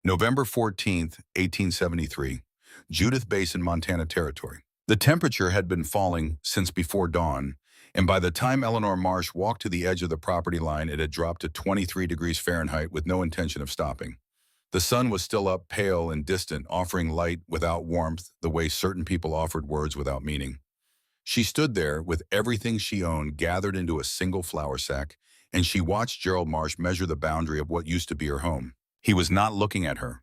November 14th, 1873, Judith Basin, Montana Territory. The temperature had been falling since before dawn, and by the time Eleanor Marsh walked to the edge of the property line, it had dropped to 23 degrees Fahrenheit with no intention of stopping. The sun was still up, pale and distant, offering light without warmth, the way certain people offered words without meaning. She stood there with everything she owned gathered into a single flour sack, and she watched Gerald Marsh measure the boundary of what used to be her home. He was not looking at her.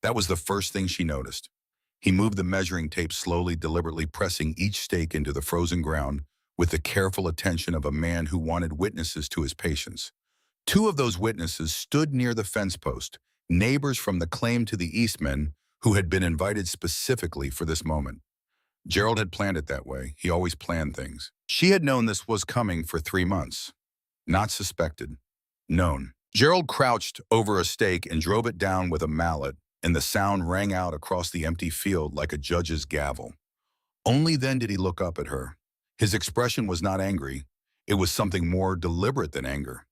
That was the first thing she noticed. He moved the measuring tape slowly, deliberately pressing each stake into the frozen ground with the careful attention of a man who wanted witnesses to his patience. Two of those witnesses stood near the fence post, neighbors from the claim to the Eastmen who had been invited specifically for this moment. Gerald had planned it that way. He always planned things. She had known this was coming for 3 months. Not suspected. Known. Gerald crouched over a stake and drove it down with a mallet, and the sound rang out across the empty field like a judge's gavel. Only then did he look up at her. His expression was not angry. It was something more deliberate than anger.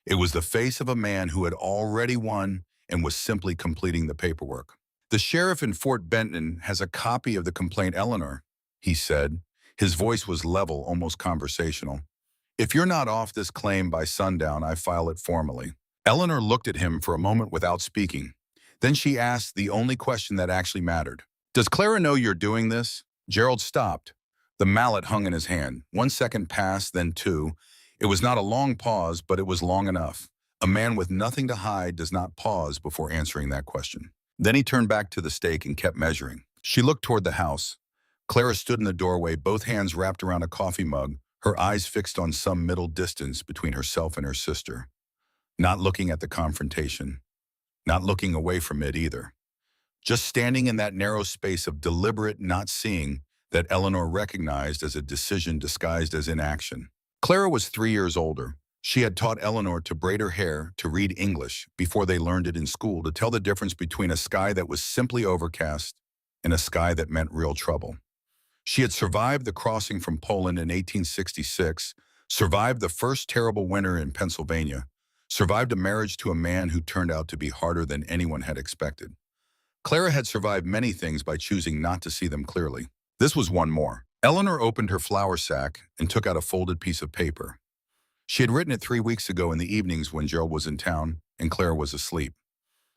It was the face of a man who had already won and was simply completing the paperwork. "The sheriff in Fort Benton has a copy of the complaint, Eleanor," he said. His voice was level, almost conversational. "If you're not off this claim by sundown, I file it formally." Eleanor looked at him for a moment without speaking. Then she asked the only question that actually mattered. "Does Clara know you're doing this?" Gerald stopped. The mallet hung in his hand. 1 second passed, then 2. It was not a long pause, but it was long enough. A man with nothing to hide does not pause before answering that question. Then he turned back to the stake and kept measuring. She looked toward the house. Clara stood in the doorway, both hands wrapped around a coffee mug, her eyes fixed on some middle distance between herself and her sister. Not looking at the confrontation. Not looking away from it either. Just standing in that narrow space of deliberate not seeing that Eleanor recognized as a decision disguised as inaction. Clara was 3 years older. She had taught Eleanor to braid her hair, to read English before they learned it in school, to tell the difference between a sky that was simply overcast and a sky that meant real trouble. She had survived the crossing from Poland in 1866, survived the first terrible winter in Pennsylvania, survived a marriage to a man who turned out to be harder than anyone had expected. Clara had survived many things by choosing not to see them clearly. This was one more. Eleanor opened her flour sack and took out a folded piece of paper. She had written it 3 weeks ago in the evenings when Gerald was in town and Clara was asleep.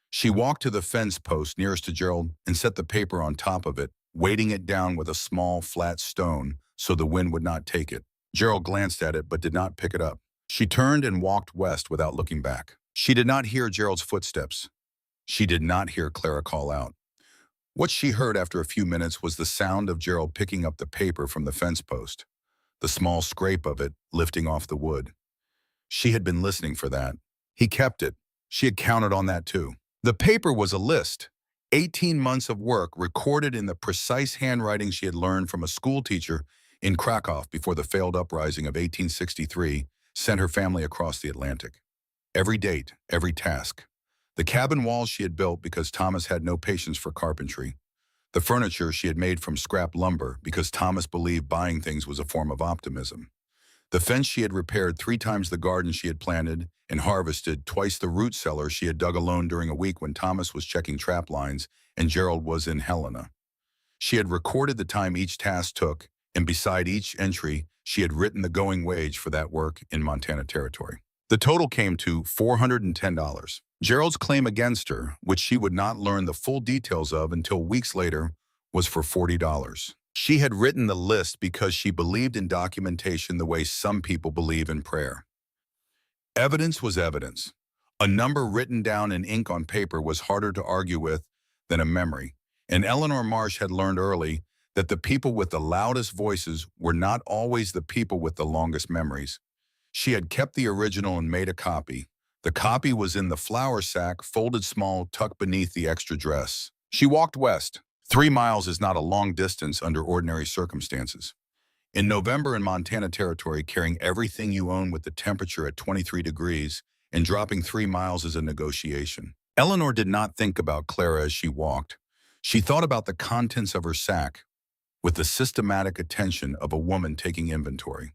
She walked to the fence post nearest to Gerald and set the paper on top of it, weighting it down with a small, flat stone so the wind would not take it. Gerald glanced at it but did not pick it up. She turned and walked west without looking back. She did not hear Gerald's footsteps. She did not hear Clara call out. What she heard after a few minutes was the sound of Gerald picking up the paper from the fence post, the small scrape of it lifting off the wood. She had been listening for that. He kept it. She had counted on that too. The paper was a list. 18 months of work recorded in the precise handwriting she had learned from a school teacher in Krakow before the failed uprising of 1863 sent her family across the Atlantic. Every date, every task. The cabin walls she had built because Thomas had no patience for carpentry. The furniture she had made from scrap lumber because Thomas believed buying things was a form of optimism. The fence she had repaired 3 times the garden she had planted and harvested, twice the root cellar she had dug alone during a week when Thomas was checking trap lines and Gerald was in Helena. She had recorded the time each task took, and beside each entry, she had written the going wage for that work in Montana Territory. The total came to $410. Gerald's claim against her, which she would not learn the full details of until weeks later, was for $40. She had written the list because she believed in documentation the way some people believe in prayer. Evidence was evidence. A number written down in ink on paper was harder to argue with than a memory, and Eleanor Marsh had learned early that the people with the loudest voices were not always the people with the longest memories. She had kept the original and made a copy. The copy was in the flour sack, folded small, tucked beneath the extra dress. She walked west. 3 miles is not a long distance under ordinary circumstances. In November in Montana Territory, carrying everything you own with the temperature at 23 degrees and dropping 3 miles is a negotiation. Eleanor did not think about Clara as she walked. She thought about the contents of her sack with the systematic attention of a woman taking inventory.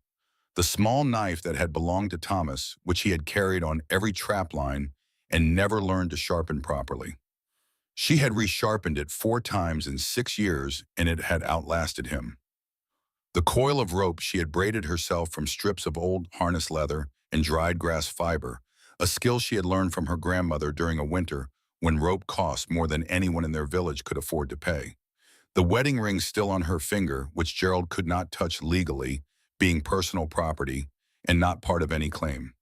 The small knife that had belonged to Thomas, which he had carried on every trap line and never learned to sharpen properly. She had resharpened it 4 times in 6 years, and it had outlasted him. The coil of rope she had braided herself from strips of old harness leather and dried grass fiber, a skill she had learned from her grandmother during a winter when rope cost more than anyone in their village could afford to pay. The wedding ring still on her finger, which Gerald could not touch legally, being personal property and not part of any claim.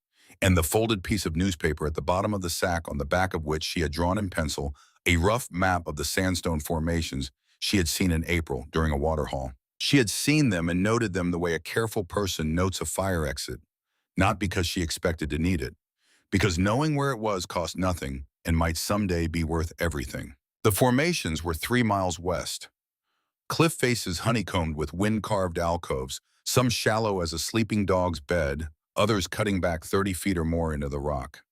And the folded piece of newspaper at the bottom of the sack, on the back of which she had drawn in pencil a rough map of the sandstone formations she had seen in April during a water haul. She had seen them and noted them the way a careful person notes a fire exit, not because she expected to need it, because knowing where it was cost nothing and might someday be worth everything. The formations were 3 miles west. Cliff faces honeycombed with wind-carved alcoves, some shallow as a sleeping dog's bed, others cutting back 30 feet or more into the rock.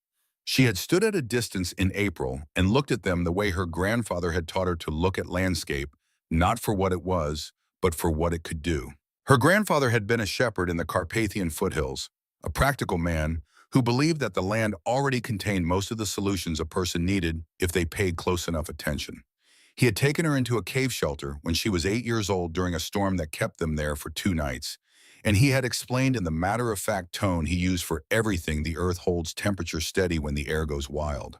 She had stood at a distance in April and looked at them the way her grandfather had taught her to look at landscape, not for what it was, but for what it could do. Her grandfather had been a shepherd in the Carpathian foothills, a practical man who believed that the land already contained most of the solutions a person needed if they paid close enough attention. He had taken her into a cave shelter when she was 8 years old during a storm that kept them there for 2 nights, and he had explained in the matter-of-fact tone he used for everything the earth holds temperature steady when the air goes wild.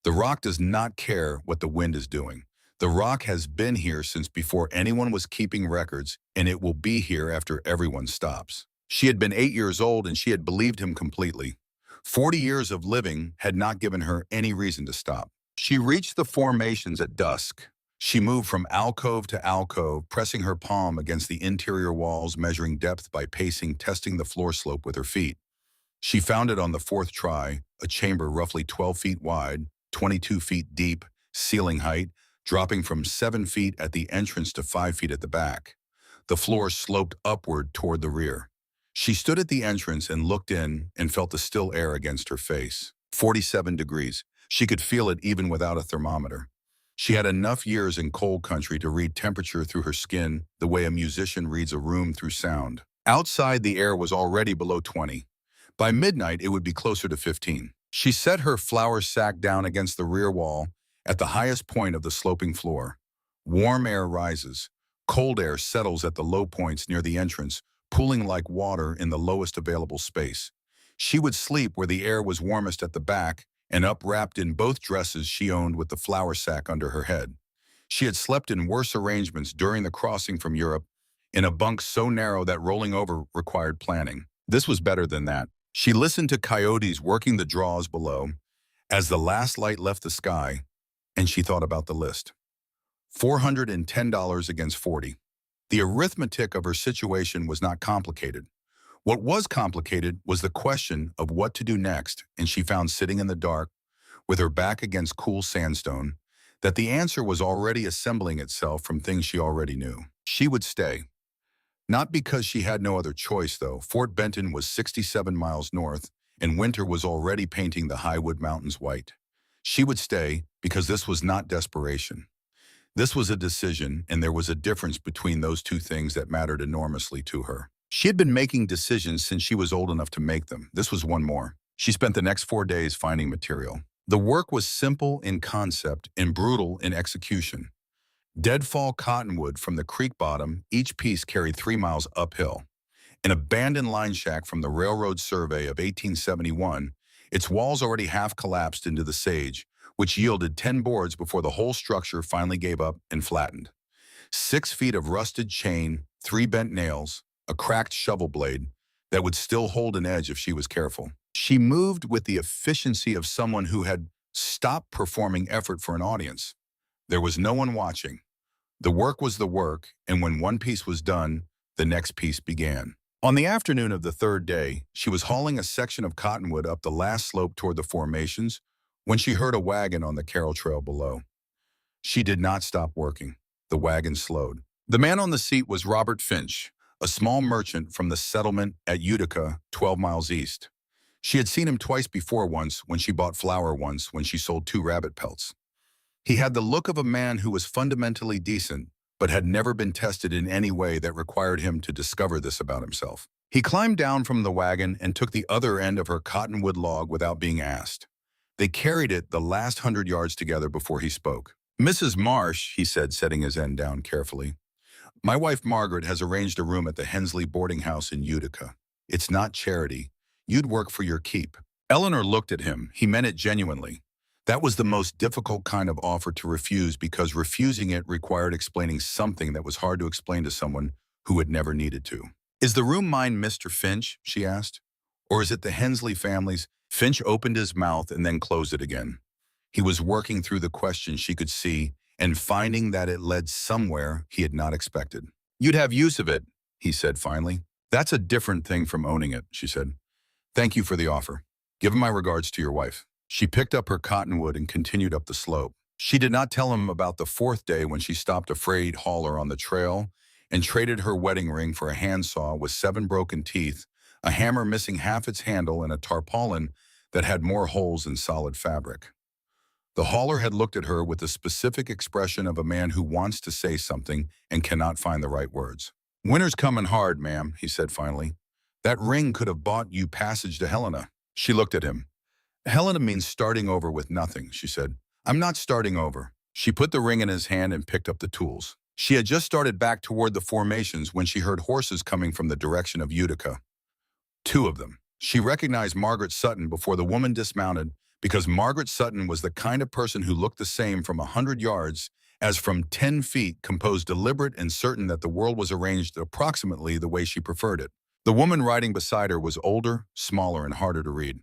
The rock does not care what the wind is doing. The rock has been here since before anyone was keeping records, and it will be here after everyone stops. She had been 8 years old, and she had believed him completely. 40 years of living had not given her any reason to stop. She reached the formations at dusk. She moved from alcove to alcove, pressing her palm against the interior walls, measuring depth by pacing, testing the floor slope with her feet. She found it on the 4th try, a chamber roughly 12 feet wide, 22 feet deep, ceiling height, dropping from 7 feet at the entrance to 5 feet at the back. The floor sloped upward toward the rear. She stood at the entrance and looked in and felt the still air against her face. 47 degrees. She could feel it even without a thermometer. She had enough years in cold country to read temperature through her skin the way a musician reads a room through sound. Outside, the air was already below 20. By midnight, it would be closer to 15. She set her flour sack down against the rear wall at the highest point of the sloping floor. Warm air rises. Cold air settles at the low points near the entrance, pooling like water in the lowest available space. She would sleep where the air was warmest at the back, and up wrapped in both dresses she owned with the flour sack under her head. She had slept in worse arrangements during the crossing from Europe, in a bunk so narrow that rolling over required planning. This was better than that. She listened to coyotes working the draws below as the last light left the sky, and she thought about the list. $410 against 40. The arithmetic of her situation was not complicated. What was complicated was the question of what to do next, and she found, sitting in the dark, with her back against cool sandstone, that the answer was already assembling itself from things she already knew. She would stay. Not because she had no other choice, though. Fort Benton was 67 miles north, and winter was already painting the Highwood Mountains white. She would stay because this was not desperation. This was a decision, and there was a difference between those two things that mattered enormously to her. She had been making decisions since she was old enough to make them. This was one more. She spent the next 4 days finding material. The work was simple in concept and brutal in execution. Deadfall cottonwood from the creek bottom, each piece carried 3 miles uphill. An abandoned line shack from the railroad survey of 1871, its walls already half collapsed into the sage, which yielded 10 boards before the whole structure finally gave up and flattened. 6 feet of rusted chain, 3 bent nails, a cracked shovel blade that would still hold an edge if she was careful. She moved with the efficiency of someone who had stopped performing effort for an audience. There was no one watching. The work was the work, and when one piece was done, the next piece began. On the afternoon of the 3rd day, she was hauling a section of cottonwood up the last slope toward the formations when she heard a wagon on the Carroll Trail below. She did not stop working. The wagon slowed. The man on the seat was Robert Finch, a small merchant from the settlement at Utica, 12 miles east. She had seen him twice before, once when she bought flour, once when she sold 2 rabbit pelts. He had the look of a man who was fundamentally decent, but had never been tested in any way that required him to discover this about himself. He climbed down from the wagon and took the other end of her cottonwood log without being asked. They carried it the last 100 yards together before he spoke. Mrs. Marsh, he said, setting his end down carefully. My wife Margaret has arranged a room at the Hensley boarding house in Utica. It's not charity. You'd work for your keep. Eleanor looked at him. He meant it genuinely. That was the most difficult kind of offer to refuse because refusing it required explaining something that was hard to explain to someone who had never needed to. Is the room mine, Mr. Finch? She asked. Or is it the Hensley family's? Finch opened his mouth and then closed it again. He was working through the question she could see and finding that it led somewhere he had not expected. You'd have use of it, he said finally. That's a different thing from owning it, she said. Thank you for the offer. Give my regards to your wife. She picked up her cottonwood and continued up the slope. She did not tell him about the fourth day when she stopped a freight hauler on the trail and traded her wedding ring for a handsaw with 7 broken teeth, a hammer missing half its handle, and a tarpaulin that had more holes than solid fabric. The hauler had looked at her with the specific expression of a man who wants to say something and cannot find the right words. Winter's coming hard, ma'am, he said finally. That ring could have bought you passage to Helena. She looked at him. Helena means starting over with nothing, she said. I'm not starting over. She put the ring in his hand and picked up the tools. She had just started back toward the formations when she heard horses coming from the direction of Utica. 2 of them. She recognized Margaret Sutton before the woman dismounted because Margaret Sutton was the kind of person who looked the same from 100 yards as from 10 feet, composed, deliberate, and certain that the world was arranged approximately the way she preferred it. The woman riding beside her was older, smaller, and harder to read.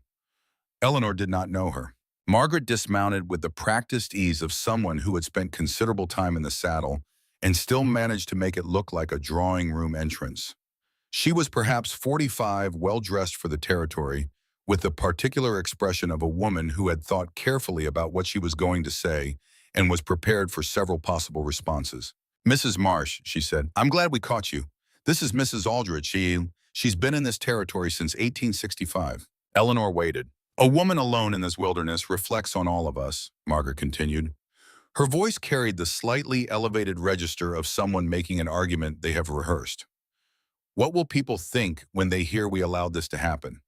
Eleanor did not know her. Margaret dismounted with the practiced ease of someone who had spent considerable time in the saddle and still managed to make it look like a drawing room entrance. She was perhaps 45, well-dressed for the territory, with the particular expression of a woman who had thought carefully about what she was going to say and was prepared for several possible responses. Mrs. Marsh, she said, I'm glad we caught you. This is Mrs. Aldrich. She's been in this territory since 1865. Eleanor waited. A woman alone in this wilderness reflects on all of us, Margaret continued. Her voice carried the slightly elevated register of someone making an argument they have rehearsed. What will people think when they hear we allowed this to happen?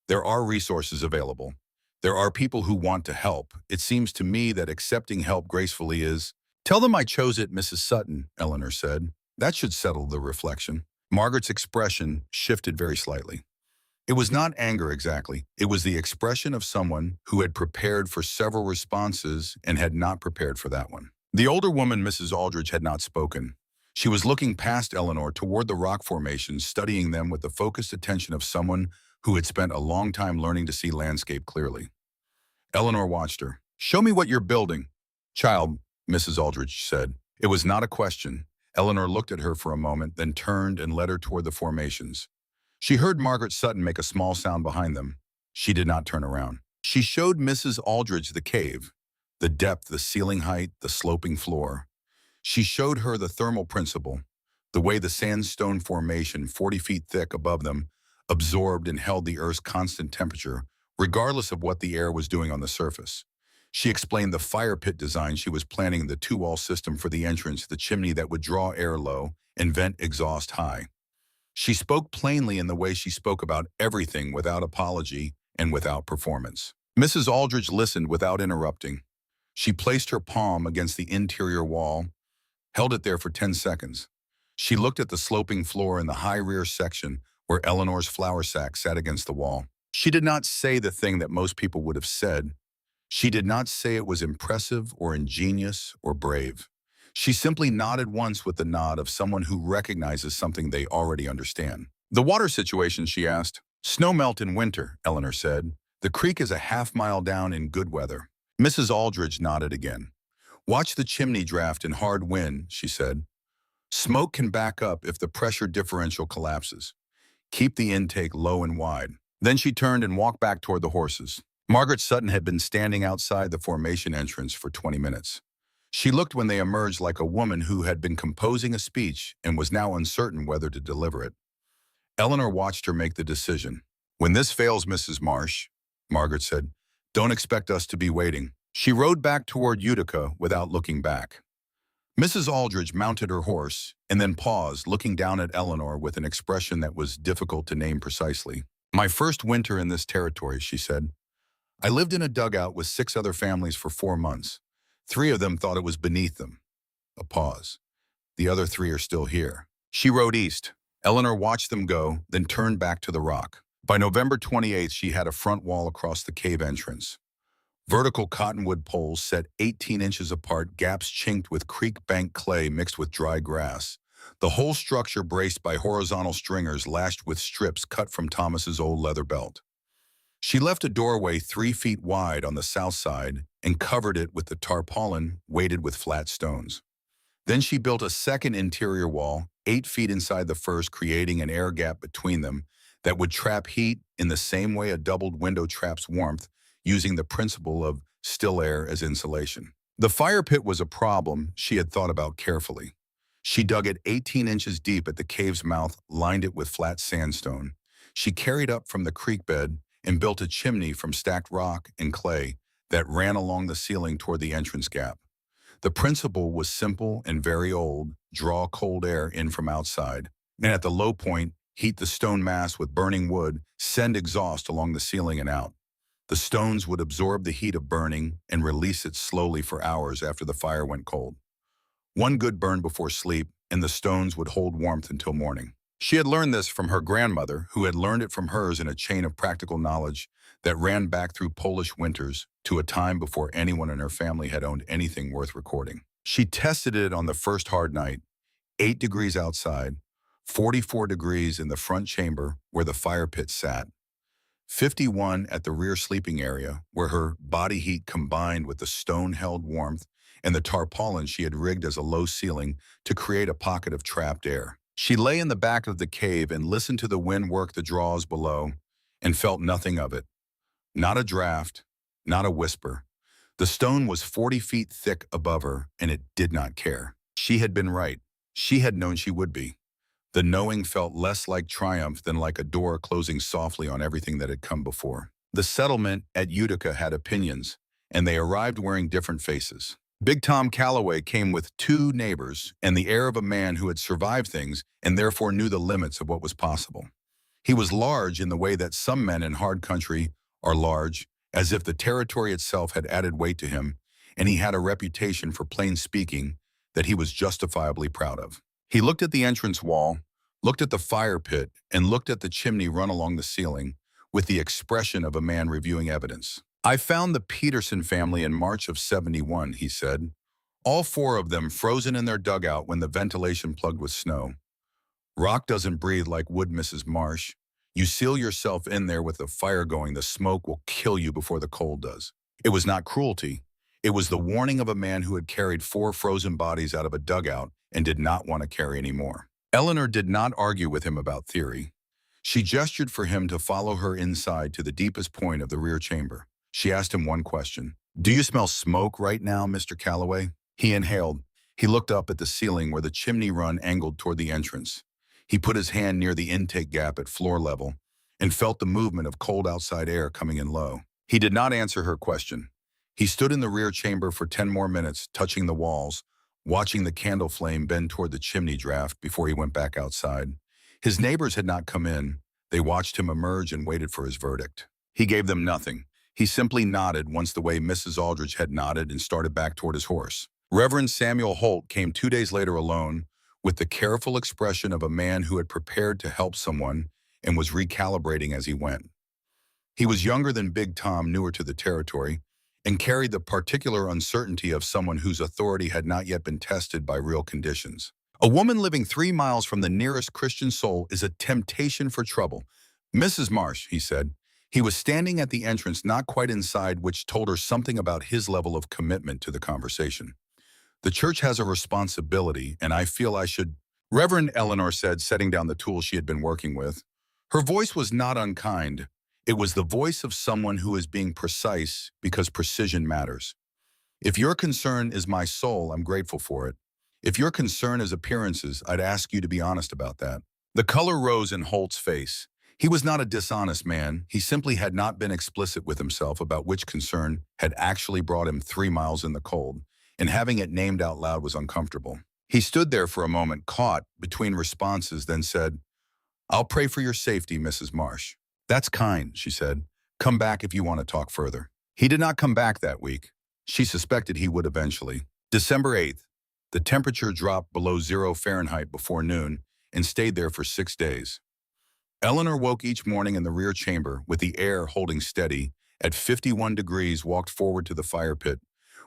There are resources available. There are people who want to help. It seems to me that accepting help gracefully is... Tell them I chose it, Mrs. Sutton, Eleanor said. That should settle the reflection. Margaret's expression shifted very slightly. It was not anger exactly. It was the expression of someone who had prepared for several responses and had not prepared for that one. The older woman, Mrs. Aldrich, had not spoken. She was looking past Eleanor toward the rock formations, studying them with the focused attention of someone who had spent a long time learning to see landscape clearly. Eleanor watched her. Show me what you're building. Child, Mrs. Aldrich said. It was not a question. Eleanor looked at her for a moment, then turned and led her toward the formations. She heard Margaret Sutton make a small sound behind them. She did not turn around. She showed Mrs. Aldrich the cave, the depth, the ceiling height, the sloping floor. She showed her the thermal principle, the way the sandstone formation, 40 feet thick above them, absorbed and held the Earth's constant temperature, regardless of what the air was doing on the surface. She explained the fire pit design she was planning, the 2-wall system for the entrance, the chimney that would draw air low and vent exhaust high. She spoke plainly in the way she spoke about everything, without apology and without performance. Mrs. Aldrich listened without interrupting. She placed her palm against the interior wall, held it there for 10 seconds. She looked at the sloping floor in the high rear section where Eleanor's flour sack sat against the wall. She did not say the thing that most people would have said. She did not say it was impressive or ingenious or brave. She simply nodded once with the nod of someone who recognizes something they already understand. The water situation, she asked. Snow melt in winter, Eleanor said. The creek is a half-mile down in good weather. Mrs. Aldrich nodded again. Watch the chimney draft in hard wind, she said. Smoke can back up if the pressure differential collapses. Keep the intake low and wide. Then she turned and walked back toward the horses. Margaret Sutton had been standing outside the formation entrance for 20 minutes. She looked when they emerged like a woman who had been composing a speech and was now uncertain whether to deliver it. Eleanor watched her make the decision. When this fails, Mrs. Marsh, Margaret said, don't expect us to be waiting. She rode back toward Utica without looking back. Mrs. Aldrich mounted her horse and then paused, looking down at Eleanor with an expression that was difficult to name precisely. My first winter in this territory, she said. I lived in a dugout with 6 other families for 4 months. 3 of them thought it was beneath them. A pause. The other 3 are still here. She rode east. Eleanor watched them go, then turned back to the rock. By November 28th, she had a front wall across the cave entrance. Vertical cottonwood poles set 18 inches apart, gaps chinked with creek bank clay mixed with dry grass. The whole structure braced by horizontal stringers lashed with strips cut from Thomas's old leather belt. She left a doorway 3 feet wide on the south side and covered it with the tarpaulin weighted with flat stones. Then she built a second interior wall, 8 feet inside the first, creating an air gap between them that would trap heat in the same way a doubled window traps warmth, using the principle of still air as insulation. The fire pit was a problem she had thought about carefully. She dug it 18 inches deep at the cave's mouth, lined it with flat sandstone. She carried up from the creek bed and built a chimney from stacked rock and clay that ran along the ceiling toward the entrance gap. The principle was simple and very old: draw cold air in from outside, and at the low point, heat the stone mass with burning wood, send exhaust along the ceiling and out. The stones would absorb the heat of burning and release it slowly for hours after the fire went cold. One good burn before sleep, and the stones would hold warmth until morning. She had learned this from her grandmother, who had learned it from hers in a chain of practical knowledge that ran back through Polish winters to a time before anyone in her family had owned anything worth recording. She tested it on the first hard night: 8 degrees outside, 44 degrees in the front chamber where the fire pit sat, 51 at the rear sleeping area where her body heat combined with the stone-held warmth and the tarpaulin she had rigged as a low ceiling to create a pocket of trapped air. She lay in the back of the cave and listened to the wind work the draws below and felt nothing of it. Not a draft, not a whisper. The stone was 40 feet thick above her, and it did not care. She had been right. She had known she would be. The knowing felt less like triumph than like a door closing softly on everything that had come before. The settlement at Utica had opinions, and they arrived wearing different faces. Big Tom Calloway came with 2 neighbors and the air of a man who had survived things and therefore knew the limits of what was possible. He was large in the way that some men in hard country are large, as if the territory itself had added weight to him, and he had a reputation for plain speaking that he was justifiably proud of. He looked at the entrance wall, looked at the fire pit, and looked at the chimney run along the ceiling with the expression of a man reviewing evidence. "I found the Peterson family in March of '71, he said. All 4 of them frozen in their dugout when the ventilation plugged with snow. Rock doesn't breathe like wood, Mrs. Marsh. You seal yourself in there with the fire going, the smoke will kill you before the cold does." It was not cruelty. It was the warning of a man who had carried 4 frozen bodies out of a dugout and did not want to carry any more. Eleanor did not argue with him about theory. She gestured for him to follow her inside to the deepest point of the rear chamber. She asked him one question. "Do you smell smoke right now, Mr. Calloway?" He inhaled. He looked up at the ceiling where the chimney run angled toward the entrance. He put his hand near the intake gap at floor level and felt the movement of cold outside air coming in low. He did not answer her question. He stood in the rear chamber for 10 more minutes, touching the walls, watching the candle flame bend toward the chimney draft before he went back outside. His neighbors had not come in. They watched him emerge and waited for his verdict. He gave them nothing. He simply nodded once the way Mrs. Aldrich had nodded and started back toward his horse. Reverend Samuel Holt came 2 days later alone, with the careful expression of a man who had prepared to help someone and was recalibrating as he went. He was younger than Big Tom, newer to the territory, and carried the particular uncertainty of someone whose authority had not yet been tested by real conditions. "A woman living 3 miles from the nearest Christian soul is a temptation for trouble. Mrs. Marsh," he said. He was standing at the entrance, not quite inside, which told her something about his level of commitment to the conversation. "The church has a responsibility, and I feel I should—" "Reverend," Eleanor said, setting down the tool she had been working with. Her voice was not unkind. It was the voice of someone who is being precise because precision matters. "If your concern is my soul, I'm grateful for it. If your concern is appearances, I'd ask you to be honest about that." The color rose in Holt's face. He was not a dishonest man. He simply had not been explicit with himself about which concern had actually brought him 3 miles in the cold, and having it named out loud was uncomfortable. He stood there for a moment, caught between responses, then said, "I'll pray for your safety, Mrs. Marsh." "That's kind," she said. "Come back if you want to talk further." He did not come back that week. She suspected he would eventually. December 8th, the temperature dropped below 0 Fahrenheit before noon and stayed there for 6 days. Eleanor woke each morning in the rear chamber with the air holding steady. At 51 degrees, walked forward to the fire pit,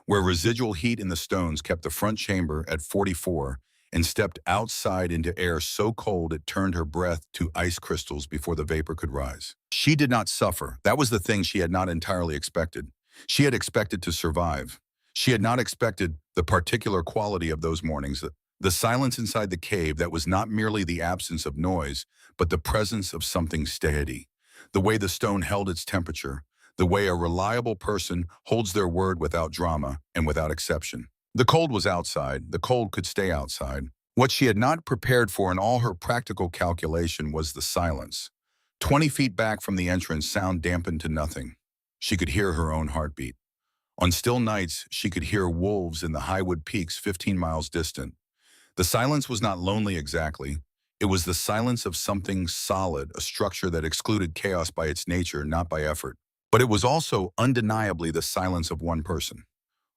where residual heat in the stones kept the front chamber at 44, and stepped outside into air so cold it turned her breath to ice crystals before the vapor could rise. She did not suffer. That was the thing she had not entirely expected. She had expected to survive. She had not expected the particular quality of those mornings, the silence inside the cave that was not merely the absence of noise, but the presence of something steady. The way the stone held its temperature, the way a reliable person holds their word without drama and without exception. The cold was outside. The cold could stay outside. What she had not prepared for in all her practical calculation was the silence. 20 feet back from the entrance, sound dampened to nothing. She could hear her own heartbeat. On still nights, she could hear wolves in the Highwood Peaks 15 miles distant. The silence was not lonely exactly. It was the silence of something solid, a structure that excluded chaos by its nature, not by effort. But it was also undeniably the silence of one person.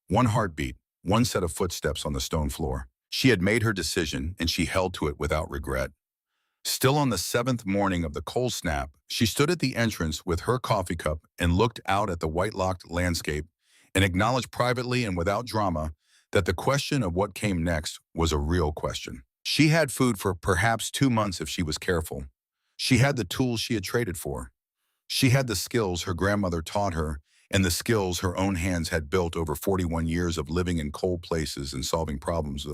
One heartbeat, one set of footsteps on the stone floor. She had made her decision, and she held to it without regret. Still on the 7th morning of the cold snap, she stood at the entrance with her coffee cup and looked out at the white-locked landscape and acknowledged privately and without drama that the question of what came next was a real question. She had food for perhaps 2 months if she was careful. She had the tools she had traded for. She had the skills her grandmother taught her and the skills her own hands had built over 41 years of living in cold places and solving problems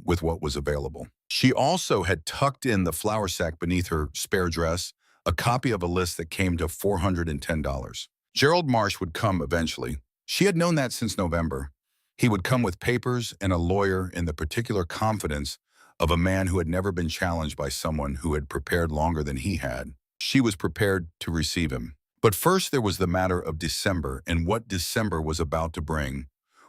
with what was available. She also had tucked in the flour sack beneath her spare dress, a copy of a list that came to $410. Gerald Marsh would come eventually. She had known that since November. He would come with papers and a lawyer in the particular confidence of a man who had never been challenged by someone who had prepared longer than he had. She was prepared to receive him. But first there was the matter of December and what December was about to bring.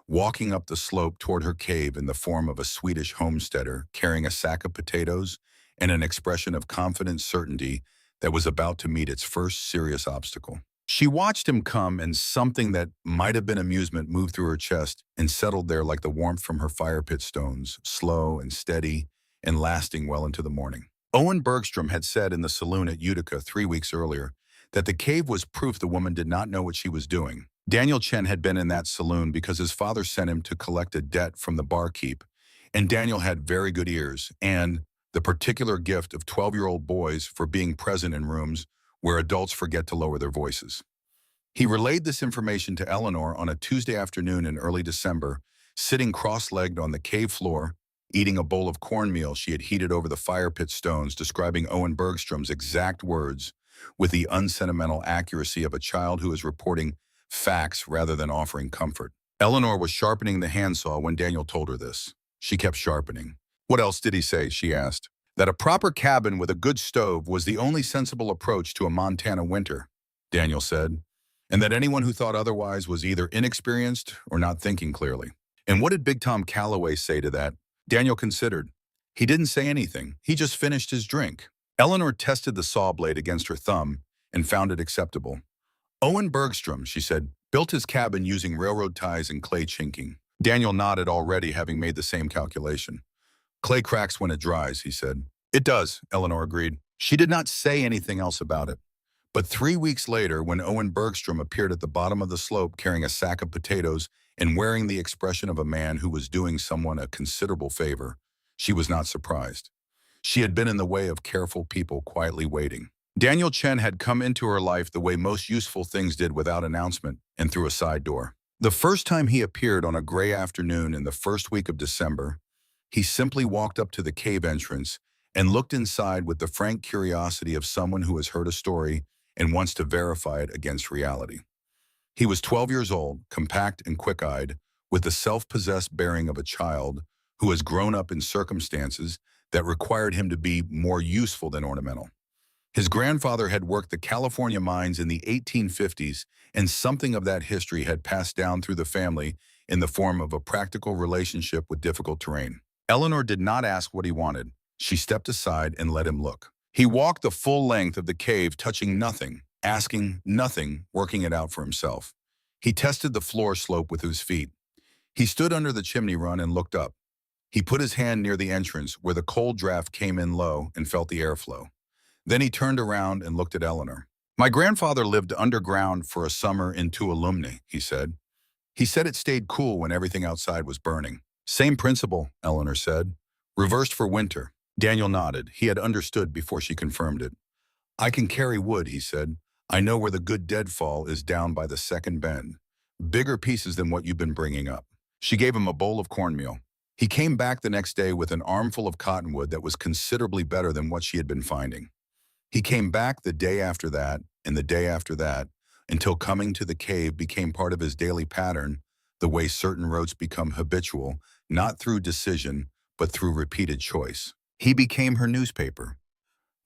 Walking up the slope toward her cave in the form of a Swedish homesteader, carrying a sack of potatoes and an expression of confident certainty that was about to meet its first serious obstacle. She watched him come, and something that might have been amusement moved through her chest and settled there like the warmth from her fire pit stones, slow and steady and lasting well into the morning. Owen Bergstrom had said in the saloon at Utica 3 weeks earlier that the cave was proof the woman did not know what she was doing. Daniel Chen had been in that saloon because his father sent him to collect a debt from the barkeep, and Daniel had very good ears and the particular gift of 12-year-old boys for being present in rooms where adults forget to lower their voices. He relayed this information to Eleanor on a Tuesday afternoon in early December, sitting cross-legged on the cave floor, eating a bowl of cornmeal she had heated over the fire pit stones, describing Owen Bergstrom's exact words with the unsentimental accuracy of a child who is reporting facts rather than offering comfort. Eleanor was sharpening the handsaw when Daniel told her this. She kept sharpening. "What else did he say?" she asked. "That a proper cabin with a good stove was the only sensible approach to a Montana winter," Daniel said, "and that anyone who thought otherwise was either inexperienced or not thinking clearly." "And what did Big Tom Calloway say to that?" Daniel considered. "He didn't say anything. He just finished his drink." Eleanor tested the saw blade against her thumb and found it acceptable. "Owen Bergstrom," she said, "built his cabin using railroad ties and clay chinking." Daniel nodded already, having made the same calculation. "Clay cracks when it dries," he said. "It does," Eleanor agreed. She did not say anything else about it. But 3 weeks later, when Owen Bergstrom appeared at the bottom of the slope carrying a sack of potatoes and wearing the expression of a man who was doing someone a considerable favor, she was not surprised. She had been in the way of careful people quietly waiting. Daniel Chen had come into her life the way most useful things did, without announcement and through a side door. The first time he appeared on a gray afternoon in the first week of December, he simply walked up to the cave entrance and looked inside with the frank curiosity of someone who has heard a story and wants to verify it against reality. He was 12 years old, compact and quick-eyed, with the self-possessed bearing of a child who has grown up in circumstances that required him to be more useful than ornamental. His grandfather had worked the California mines in the 1850s, and something of that history had passed down through the family in the form of a practical relationship with difficult terrain. Eleanor did not ask what he wanted. She stepped aside and let him look. He walked the full length of the cave, touching nothing, asking nothing, working it out for himself. He tested the floor slope with his feet. He stood under the chimney run and looked up. He put his hand near the entrance where the cold draft came in low and felt the airflow. Then he turned around and looked at Eleanor. My grandfather lived underground for a summer in Tuolumne, he said. He said it stayed cool when everything outside was burning. Same principle, Eleanor said. Reversed for winter. Daniel nodded. He had understood before she confirmed it. I can carry wood, he said. I know where the good deadfall is down by the second bend. Bigger pieces than what you've been bringing up. She gave him a bowl of cornmeal. He came back the next day with an armful of cottonwood that was considerably better than what she had been finding. He came back the day after that, and the day after that, until coming to the cave became part of his daily pattern, the way certain routes become habitual, not through decision, but through repeated choice. He became her newspaper.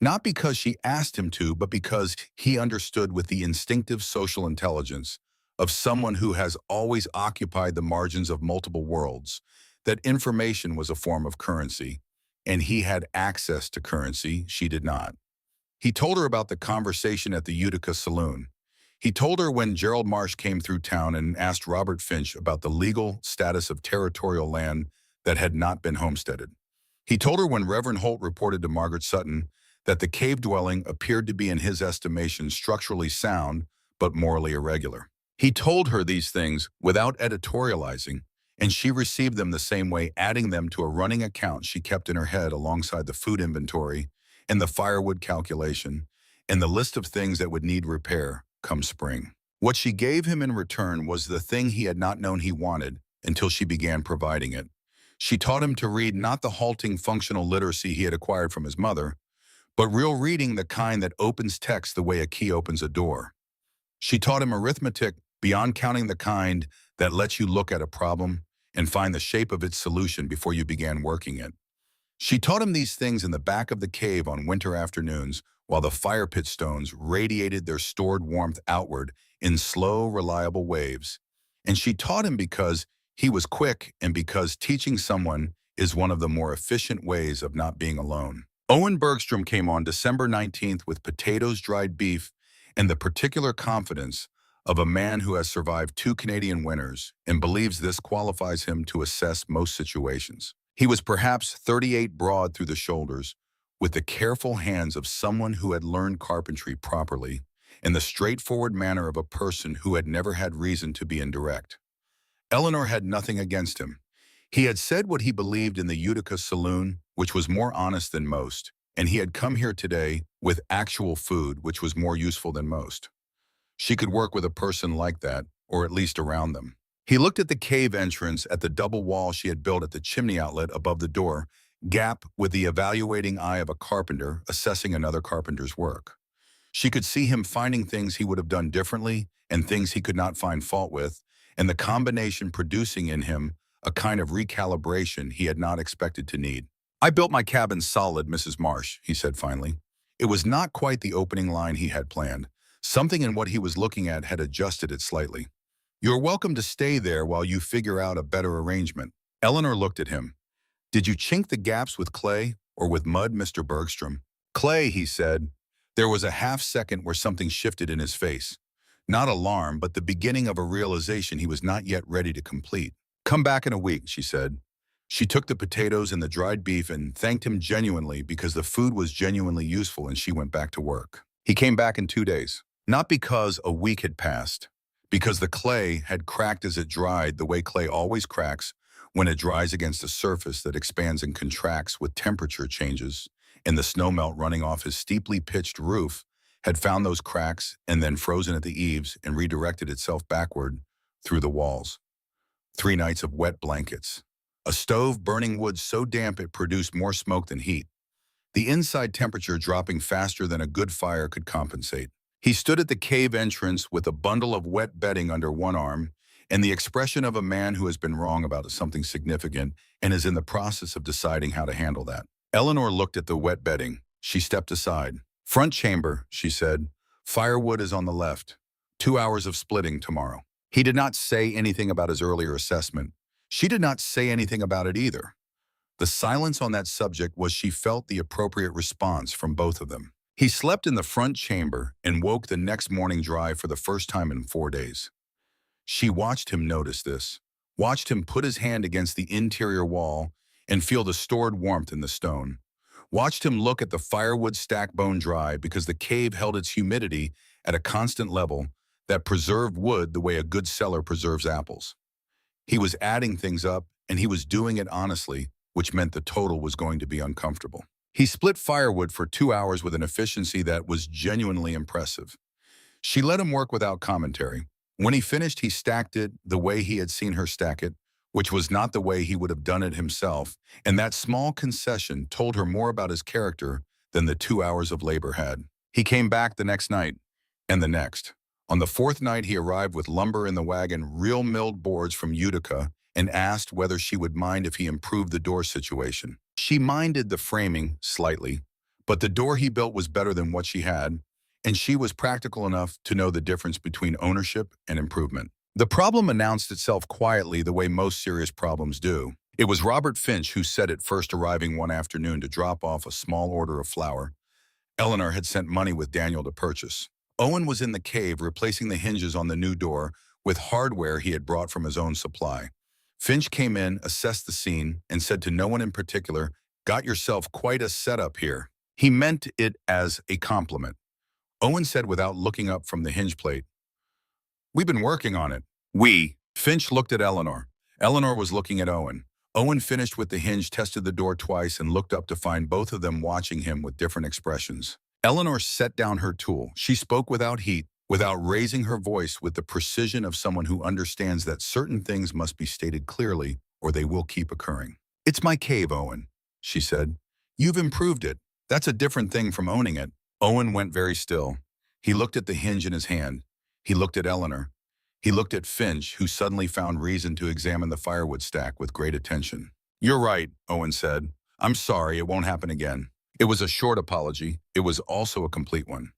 Not because she asked him to, but because he understood with the instinctive social intelligence of someone who has always occupied the margins of multiple worlds, that information was a form of currency, and he had access to currency she did not. He told her about the conversation at the Utica Saloon. He told her when Gerald Marsh came through town and asked Robert Finch about the legal status of territorial land that had not been homesteaded. He told her when Reverend Holt reported to Margaret Sutton that the cave dwelling appeared to be in his estimation structurally sound but morally irregular. He told her these things without editorializing, and she received them the same way, adding them to a running account she kept in her head alongside the food inventory and the firewood calculation and the list of things that would need repair come spring. What she gave him in return was the thing he had not known he wanted until she began providing it. She taught him to read not the halting functional literacy he had acquired from his mother, but real reading, the kind that opens text the way a key opens a door. She taught him arithmetic beyond counting, the kind that lets you look at a problem and find the shape of its solution before you began working it. She taught him these things in the back of the cave on winter afternoons while the fire pit stones radiated their stored warmth outward in slow, reliable waves. And she taught him because he was quick and because teaching someone is one of the more efficient ways of not being alone. Owen Bergstrom came on December 19th with potatoes, dried beef, and the particular confidence of a man who has survived 2 Canadian winters and believes this qualifies him to assess most situations. He was perhaps 38 broad through the shoulders, with the careful hands of someone who had learned carpentry properly and the straightforward manner of a person who had never had reason to be indirect. Eleanor had nothing against him. He had said what he believed in the Utica Saloon, which was more honest than most, and he had come here today with actual food, which was more useful than most. She could work with a person like that, or at least around them. He looked at the cave entrance, at the double wall she had built at the chimney outlet above the door, gap with the evaluating eye of a carpenter assessing another carpenter's work. She could see him finding things he would have done differently and things he could not find fault with, and the combination producing in him a kind of recalibration he had not expected to need. I built my cabin solid, Mrs. Marsh, he said finally. It was not quite the opening line he had planned. Something in what he was looking at had adjusted it slightly. You're welcome to stay there while you figure out a better arrangement. Eleanor looked at him. Did you chink the gaps with clay or with mud, Mr. Bergstrom? Clay, he said. There was a half second where something shifted in his face. Not alarm, but the beginning of a realization he was not yet ready to complete. Come back in a week, she said. She took the potatoes and the dried beef and thanked him genuinely because the food was genuinely useful, and she went back to work. He came back in 2 days. Not because a week had passed, because the clay had cracked as it dried the way clay always cracks when it dries against a surface that expands and contracts with temperature changes, and the snowmelt running off his steeply pitched roof had found those cracks and then frozen at the eaves and redirected itself backward through the walls. 3 nights of wet blankets. A stove burning wood so damp it produced more smoke than heat. The inside temperature dropping faster than a good fire could compensate. He stood at the cave entrance with a bundle of wet bedding under one arm and the expression of a man who has been wrong about something significant and is in the process of deciding how to handle that. Eleanor looked at the wet bedding. She stepped aside. Front chamber, she said. Firewood is on the left. 2 hours of splitting tomorrow. He did not say anything about his earlier assessment. She did not say anything about it either. The silence on that subject was, she felt, the appropriate response from both of them. He slept in the front chamber and woke the next morning dry for the first time in 4 days. She watched him notice this, watched him put his hand against the interior wall and feel the stored warmth in the stone, watched him look at the firewood stack bone dry because the cave held its humidity at a constant level that preserved wood the way a good cellar preserves apples. He was adding things up, and he was doing it honestly, which meant the total was going to be uncomfortable. He split firewood for 2 hours with an efficiency that was genuinely impressive. She let him work without commentary. When he finished, he stacked it the way he had seen her stack it, which was not the way he would have done it himself, and that small concession told her more about his character than the 2 hours of labor had. He came back the next night, and the next. On the fourth night, he arrived with lumber in the wagon, real milled boards from Utica, and asked whether she would mind if he improved the door situation. She minded the framing slightly, but the door he built was better than what she had, and she was practical enough to know the difference between ownership and improvement. The problem announced itself quietly the way most serious problems do. It was Robert Finch who said it, first arriving one afternoon to drop off a small order of flour Eleanor had sent money with Daniel to purchase. Owen was in the cave replacing the hinges on the new door with hardware he had brought from his own supply. Finch came in, assessed the scene, and said to no one in particular, "Got yourself quite a setup here." He meant it as a compliment. Owen said without looking up from the hinge plate, "We've been working on it." "We." Finch looked at Eleanor. Eleanor was looking at Owen. Owen finished with the hinge, tested the door twice, and looked up to find both of them watching him with different expressions. Eleanor set down her tool. She spoke without heat, without raising her voice, with the precision of someone who understands that certain things must be stated clearly or they will keep occurring. "It's my cave, Owen," she said. "You've improved it. That's a different thing from owning it." Owen went very still. He looked at the hinge in his hand. He looked at Eleanor. He looked at Finch, who suddenly found reason to examine the firewood stack with great attention. "You're right," Owen said. "I'm sorry, it won't happen again." It was a short apology. It was also a complete one.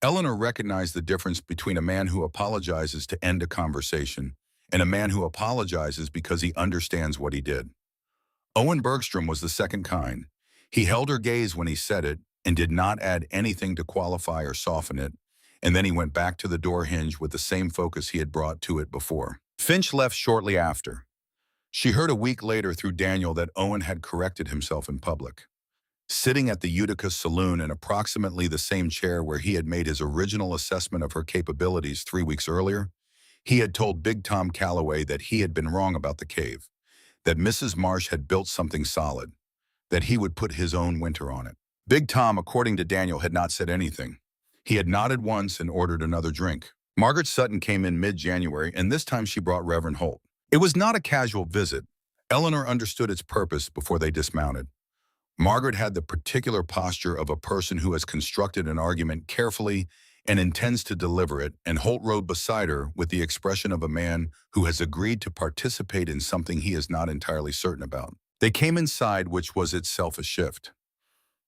Eleanor recognized the difference between a man who apologizes to end a conversation and a man who apologizes because he understands what he did. Owen Bergstrom was the second kind. He held her gaze when he said it and did not add anything to qualify or soften it, and then he went back to the door hinge with the same focus he had brought to it before. Finch left shortly after. She heard a week later through Daniel that Owen had corrected himself in public. Sitting at the Utica saloon in approximately the same chair where he had made his original assessment of her capabilities 3 weeks earlier, he had told Big Tom Calloway that he had been wrong about the cave, that Mrs. Marsh had built something solid, that he would put his own winter on it. Big Tom, according to Daniel, had not said anything. He had nodded once and ordered another drink. Margaret Sutton came in mid-January, and this time she brought Reverend Holt. It was not a casual visit. Eleanor understood its purpose before they dismounted. Margaret had the particular posture of a person who has constructed an argument carefully and intends to deliver it, and Holt rode beside her with the expression of a man who has agreed to participate in something he is not entirely certain about. They came inside, which was itself a shift.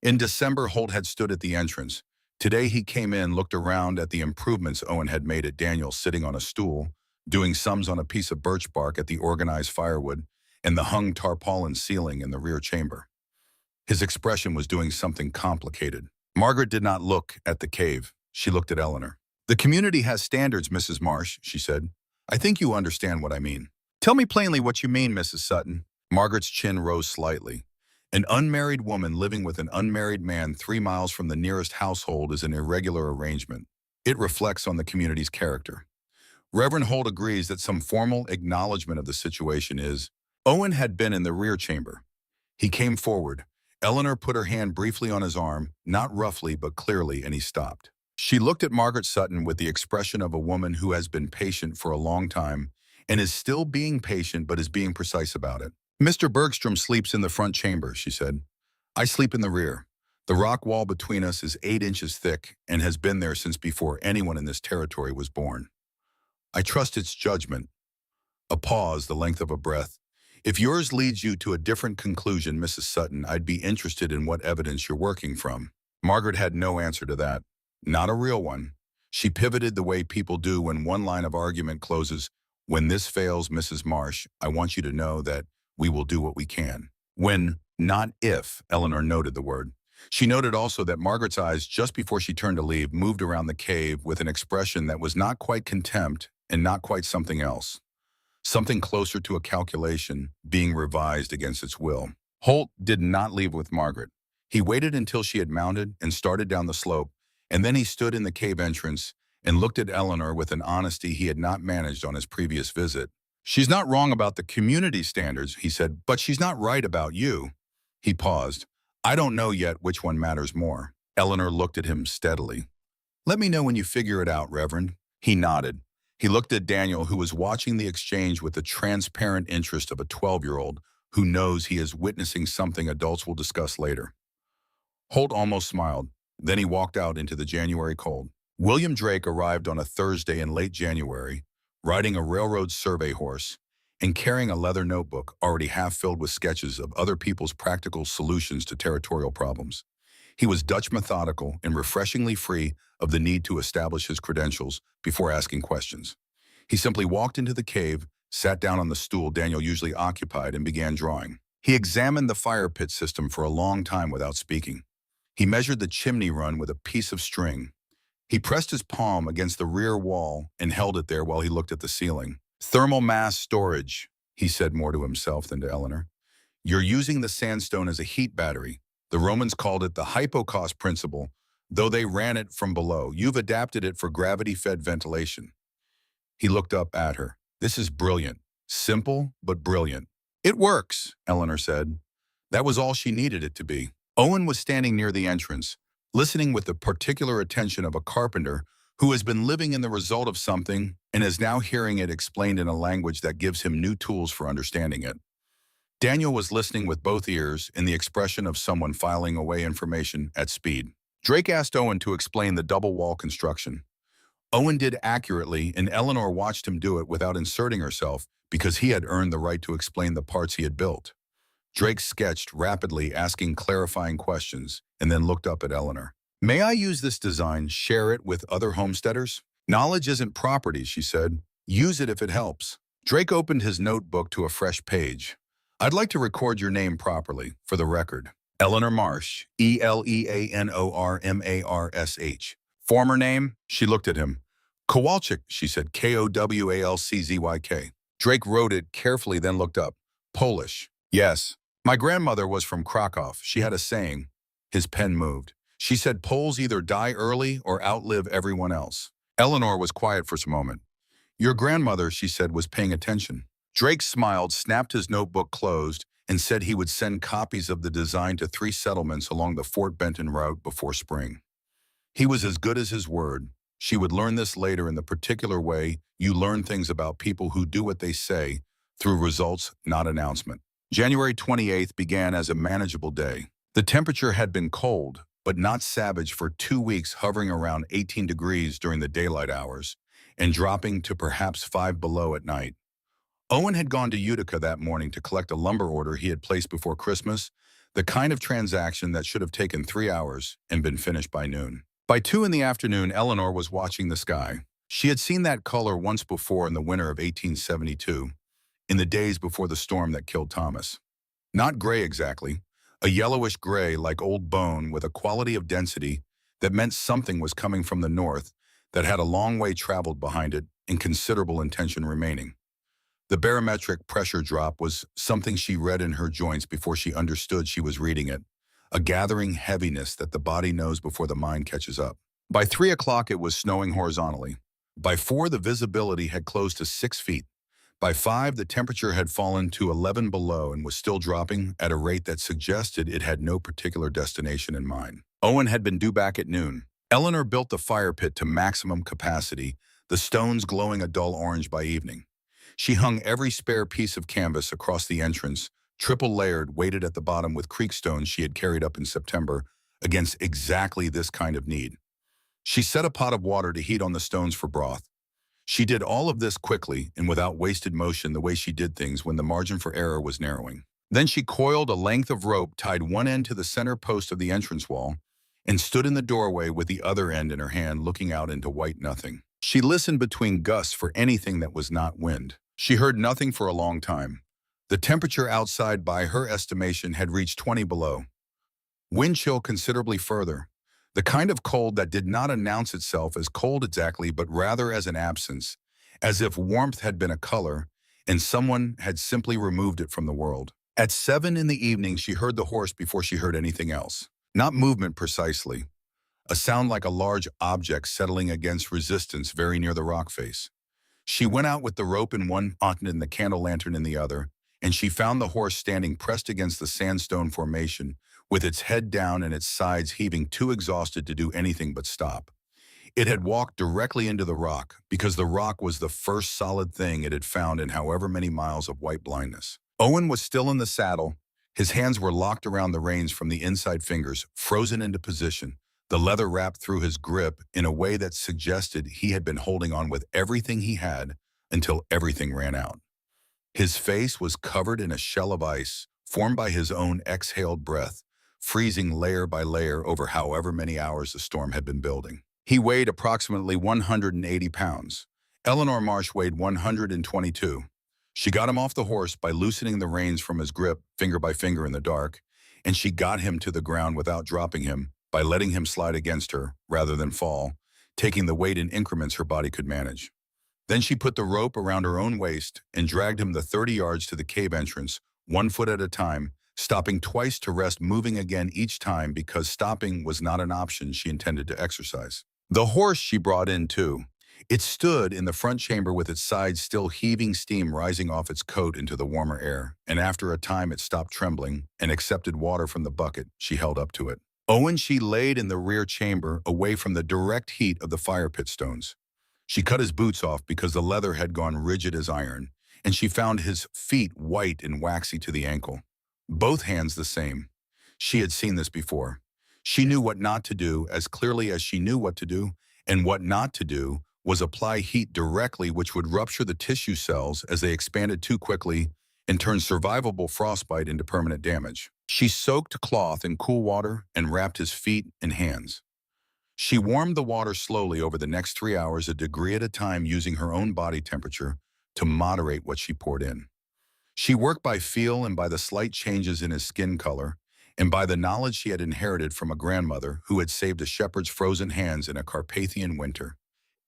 In December, Holt had stood at the entrance. Today he came in, looked around at the improvements Owen had made at Daniel sitting on a stool, doing sums on a piece of birch bark at the organized firewood, and the hung tarpaulin ceiling in the rear chamber. His expression was doing something complicated. Margaret did not look at the cave. She looked at Eleanor. "The community has standards, Mrs. Marsh," she said. "I think you understand what I mean." "Tell me plainly what you mean, Mrs. Sutton." Margaret's chin rose slightly. "An unmarried woman living with an unmarried man 3 miles from the nearest household is an irregular arrangement. It reflects on the community's character. Reverend Holt agrees that some formal acknowledgement of the situation is." Owen had been in the rear chamber. He came forward. Eleanor put her hand briefly on his arm, not roughly but clearly, and he stopped. She looked at Margaret Sutton with the expression of a woman who has been patient for a long time and is still being patient but is being precise about it. "Mr. Bergstrom sleeps in the front chamber," she said. "I sleep in the rear. The rock wall between us is 8 inches thick and has been there since before anyone in this territory was born. I trust its judgment." A pause, the length of a breath. "If yours leads you to a different conclusion, Mrs. Sutton, I'd be interested in what evidence you're working from." Margaret had no answer to that. Not a real one. She pivoted the way people do when one line of argument closes. "When this fails, Mrs. Marsh, I want you to know that we will do what we can." When, not if, Eleanor noted the word. She noted also that Margaret's eyes, just before she turned to leave, moved around the cave with an expression that was not quite contempt and not quite something else. something closer to a calculation being revised against its will. Holt did not leave with Margaret. He waited until she had mounted and started down the slope, and then he stood in the cave entrance and looked at Eleanor with an honesty he had not managed on his previous visit. "She's not wrong about the community standards," he said, "but she's not right about you." He paused. "I don't know yet which one matters more." Eleanor looked at him steadily. "Let me know when you figure it out, Reverend." He nodded. He looked at Daniel, who was watching the exchange with the transparent interest of a 12-year-old who knows he is witnessing something adults will discuss later. Holt almost smiled. Then he walked out into the January cold. William Drake arrived on a Thursday in late January, riding a railroad survey horse and carrying a leather notebook already half filled with sketches of other people's practical solutions to territorial problems. He was Dutch methodical and refreshingly free of the need to establish his credentials before asking questions. He simply walked into the cave, sat down on the stool Daniel usually occupied, and began drawing. He examined the fire pit system for a long time without speaking. He measured the chimney run with a piece of string. He pressed his palm against the rear wall and held it there while he looked at the ceiling. "Thermal mass storage," he said more to himself than to Eleanor. "You're using the sandstone as a heat battery. The Romans called it the hypocaust principle, though they ran it from below. You've adapted it for gravity-fed ventilation." He looked up at her. "This is brilliant. Simple, but brilliant." "It works," Eleanor said. That was all she needed it to be. Owen was standing near the entrance, listening with the particular attention of a carpenter who has been living in the result of something and is now hearing it explained in a language that gives him new tools for understanding it. Daniel was listening with both ears in the expression of someone filing away information at speed. Drake asked Owen to explain the double wall construction. Owen did accurately, and Eleanor watched him do it without inserting herself because he had earned the right to explain the parts he had built. Drake sketched rapidly, asking clarifying questions, and then looked up at Eleanor. "May I use this design, share it with other homesteaders?" "Knowledge isn't property," she said. "Use it if it helps." Drake opened his notebook to a fresh page. "I'd like to record your name properly, for the record. Eleanor Marsh, Eleanormarsh. Former name?" She looked at him. "Kowalczyk," she said, Kowalczyk. Drake wrote it carefully, then looked up. "Polish." "Yes. My grandmother was from Krakow. She had a saying." His pen moved. "She said Poles either die early or outlive everyone else." Eleanor was quiet for a moment. "Your grandmother," she said, "was paying attention." Drake smiled, snapped his notebook closed, and said he would send copies of the design to 3 settlements along the Fort Benton route before spring. He was as good as his word. She would learn this later in the particular way you learn things about people who do what they say, through results, not announcement. January 28th began as a manageable day. The temperature had been cold, but not savage, for 2 weeks, hovering around 18 degrees during the daylight hours and dropping to perhaps 5 below at night. Owen had gone to Utica that morning to collect a lumber order he had placed before Christmas, the kind of transaction that should have taken 3 hours and been finished by noon. By 2 in the afternoon, Eleanor was watching the sky. She had seen that color once before in the winter of 1872, in the days before the storm that killed Thomas. Not gray exactly, a yellowish gray like old bone, with a quality of density that meant something was coming from the north that had a long way traveled behind it and considerable intention remaining. The barometric pressure drop was something she read in her joints before she understood she was reading it, a gathering heaviness that the body knows before the mind catches up. By 3 o'clock, it was snowing horizontally. By 4, the visibility had closed to 6 feet. By 5, the temperature had fallen to 11 below and was still dropping at a rate that suggested it had no particular destination in mind. Owen had been due back at noon. Eleanor built the fire pit to maximum capacity, the stones glowing a dull orange by evening. She hung every spare piece of canvas across the entrance, triple-layered, weighted at the bottom with creek stones she had carried up in September, against exactly this kind of need. She set a pot of water to heat on the stones for broth. She did all of this quickly and without wasted motion, the way she did things when the margin for error was narrowing. Then she coiled a length of rope, tied one end to the center post of the entrance wall, and stood in the doorway with the other end in her hand, looking out into white nothing. She listened between gusts for anything that was not wind. She heard nothing for a long time. The temperature outside, by her estimation, had reached 20 below. Wind chill considerably further. The kind of cold that did not announce itself as cold exactly, but rather as an absence, as if warmth had been a color, and someone had simply removed it from the world. At 7 in the evening, she heard the horse before she heard anything else. Not movement precisely, a sound like a large object settling against resistance very near the rock face. She went out with the rope in one hand and the candle lantern in the other, and she found the horse standing pressed against the sandstone formation, with its head down and its sides heaving, too exhausted to do anything but stop. It had walked directly into the rock, because the rock was the first solid thing it had found in however many miles of white blindness. Owen was still in the saddle. His hands were locked around the reins from the inside fingers, frozen into position, the leather wrapped through his grip in a way that suggested he had been holding on with everything he had until everything ran out. His face was covered in a shell of ice, formed by his own exhaled breath, freezing layer by layer over however many hours the storm had been building. He weighed approximately 180 pounds. Eleanor Marsh weighed 122. She got him off the horse by loosening the reins from his grip, finger by finger in the dark, and she got him to the ground without dropping him, by letting him slide against her, rather than fall, taking the weight in increments her body could manage. Then she put the rope around her own waist and dragged him the 30 yards to the cave entrance, 1 foot at a time, stopping twice to rest, moving again each time because stopping was not an option she intended to exercise. The horse she brought in, too. It stood in the front chamber with its sides still heaving, steam rising off its coat into the warmer air, and after a time it stopped trembling and accepted water from the bucket she held up to it. Owen she laid in the rear chamber, away from the direct heat of the fire pit stones. She cut his boots off because the leather had gone rigid as iron, and she found his feet white and waxy to the ankle. Both hands the same. She had seen this before. She knew what not to do as clearly as she knew what to do, and what not to do was apply heat directly, which would rupture the tissue cells as they expanded too quickly and turn survivable frostbite into permanent damage. She soaked cloth in cool water and wrapped his feet and hands. She warmed the water slowly over the next 3 hours, a degree at a time, using her own body temperature to moderate what she poured in. She worked by feel and by the slight changes in his skin color, and by the knowledge she had inherited from a grandmother who had saved a shepherd's frozen hands in a Carpathian winter,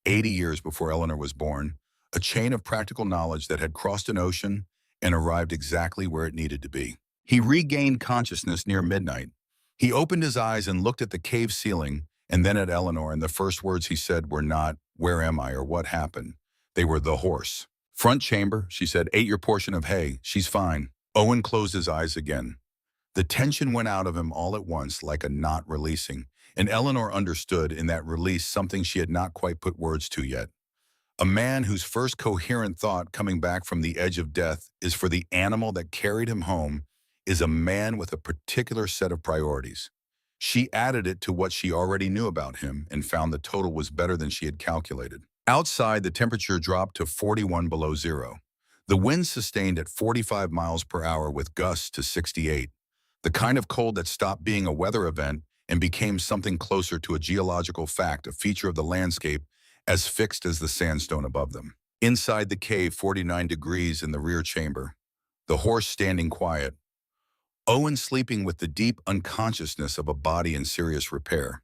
80 years before Eleanor was born, a chain of practical knowledge that had crossed an ocean and arrived exactly where it needed to be. He regained consciousness near midnight. He opened his eyes and looked at the cave ceiling, and then at Eleanor, and the first words he said were not, "Where am I?" or "What happened?" They were, "The horse." "Front chamber," she said, "ate your portion of hay. She's fine." Owen closed his eyes again. The tension went out of him all at once, like a knot releasing, and Eleanor understood in that release something she had not quite put words to yet. A man whose first coherent thought coming back from the edge of death is for the animal that carried him home is a man with a particular set of priorities. She added it to what she already knew about him and found the total was better than she had calculated. Outside, the temperature dropped to 41 below zero. The wind sustained at 45 miles per hour with gusts to 68. The kind of cold that stopped being a weather event and became something closer to a geological fact, a feature of the landscape as fixed as the sandstone above them. Inside the cave, 49 degrees in the rear chamber. The horse standing quiet. Owen sleeping with the deep unconsciousness of a body in serious repair.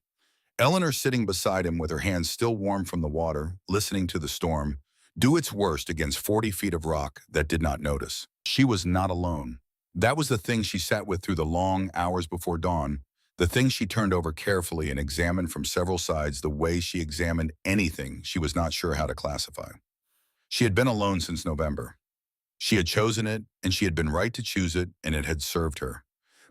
Eleanor sitting beside him with her hands still warm from the water, listening to the storm do its worst against 40 feet of rock that did not notice. She was not alone. That was the thing she sat with through the long hours before dawn, the thing she turned over carefully and examined from several sides the way she examined anything she was not sure how to classify. She had been alone since November. She had chosen it, and she had been right to choose it, and it had served her.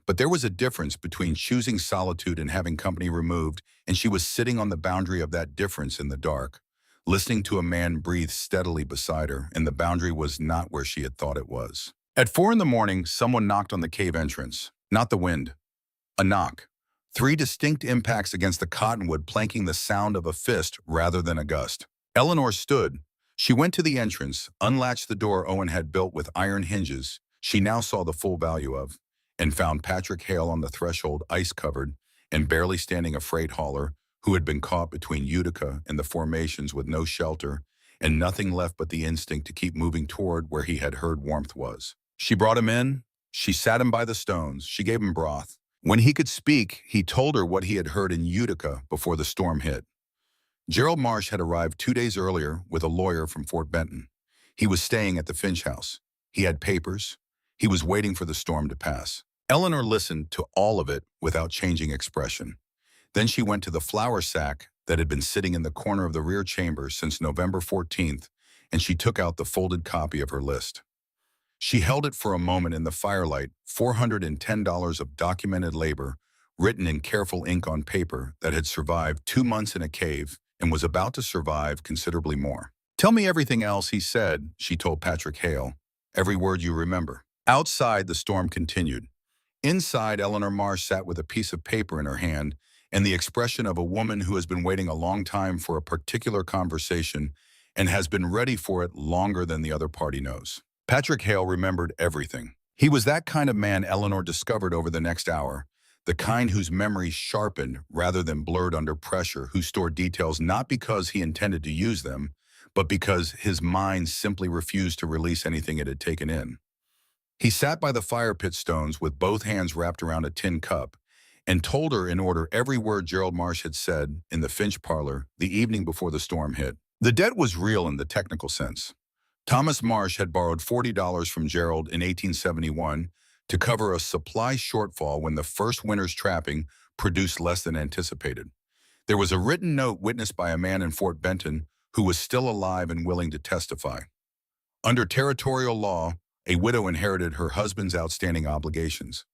But there was a difference between choosing solitude and having company removed, and she was sitting on the boundary of that difference in the dark, listening to a man breathe steadily beside her, and the boundary was not where she had thought it was. At 4 in the morning, someone knocked on the cave entrance. Not the wind. A knock. 3 distinct impacts against the cottonwood, planking the sound of a fist rather than a gust. Eleanor stood. She went to the entrance, unlatched the door Owen had built with iron hinges she now saw the full value of, and found Patrick Hale on the threshold, ice-covered, and barely standing, a freight hauler who had been caught between Utica and the formations with no shelter and nothing left but the instinct to keep moving toward where he had heard warmth was. She brought him in. She sat him by the stones. She gave him broth. When he could speak, he told her what he had heard in Utica before the storm hit. Gerald Marsh had arrived 2 days earlier with a lawyer from Fort Benton. He was staying at the Finch house. He had papers. He was waiting for the storm to pass. Eleanor listened to all of it without changing expression. Then she went to the flour sack that had been sitting in the corner of the rear chamber since November 14th, and she took out the folded copy of her list. She held it for a moment in the firelight, $410 of documented labor, written in careful ink on paper that had survived 2 months in a cave and was about to survive considerably more. "Tell me everything else," he said, she told Patrick Hale. "Every word you remember." Outside, the storm continued. Inside, Eleanor Marsh sat with a piece of paper in her hand and the expression of a woman who has been waiting a long time for a particular conversation and has been ready for it longer than the other party knows. Patrick Hale remembered everything. He was that kind of man Eleanor discovered over the next hour, the kind whose memory sharpened rather than blurred under pressure, who stored details not because he intended to use them, but because his mind simply refused to release anything it had taken in. He sat by the fire pit stones with both hands wrapped around a tin cup and told her in order every word Gerald Marsh had said in the Finch parlor the evening before the storm hit. The debt was real in the technical sense. Thomas Marsh had borrowed $40 from Gerald in 1871 to cover a supply shortfall when the first winter's trapping produced less than anticipated. There was a written note witnessed by a man in Fort Benton who was still alive and willing to testify. Under territorial law, a widow inherited her husband's outstanding obligations.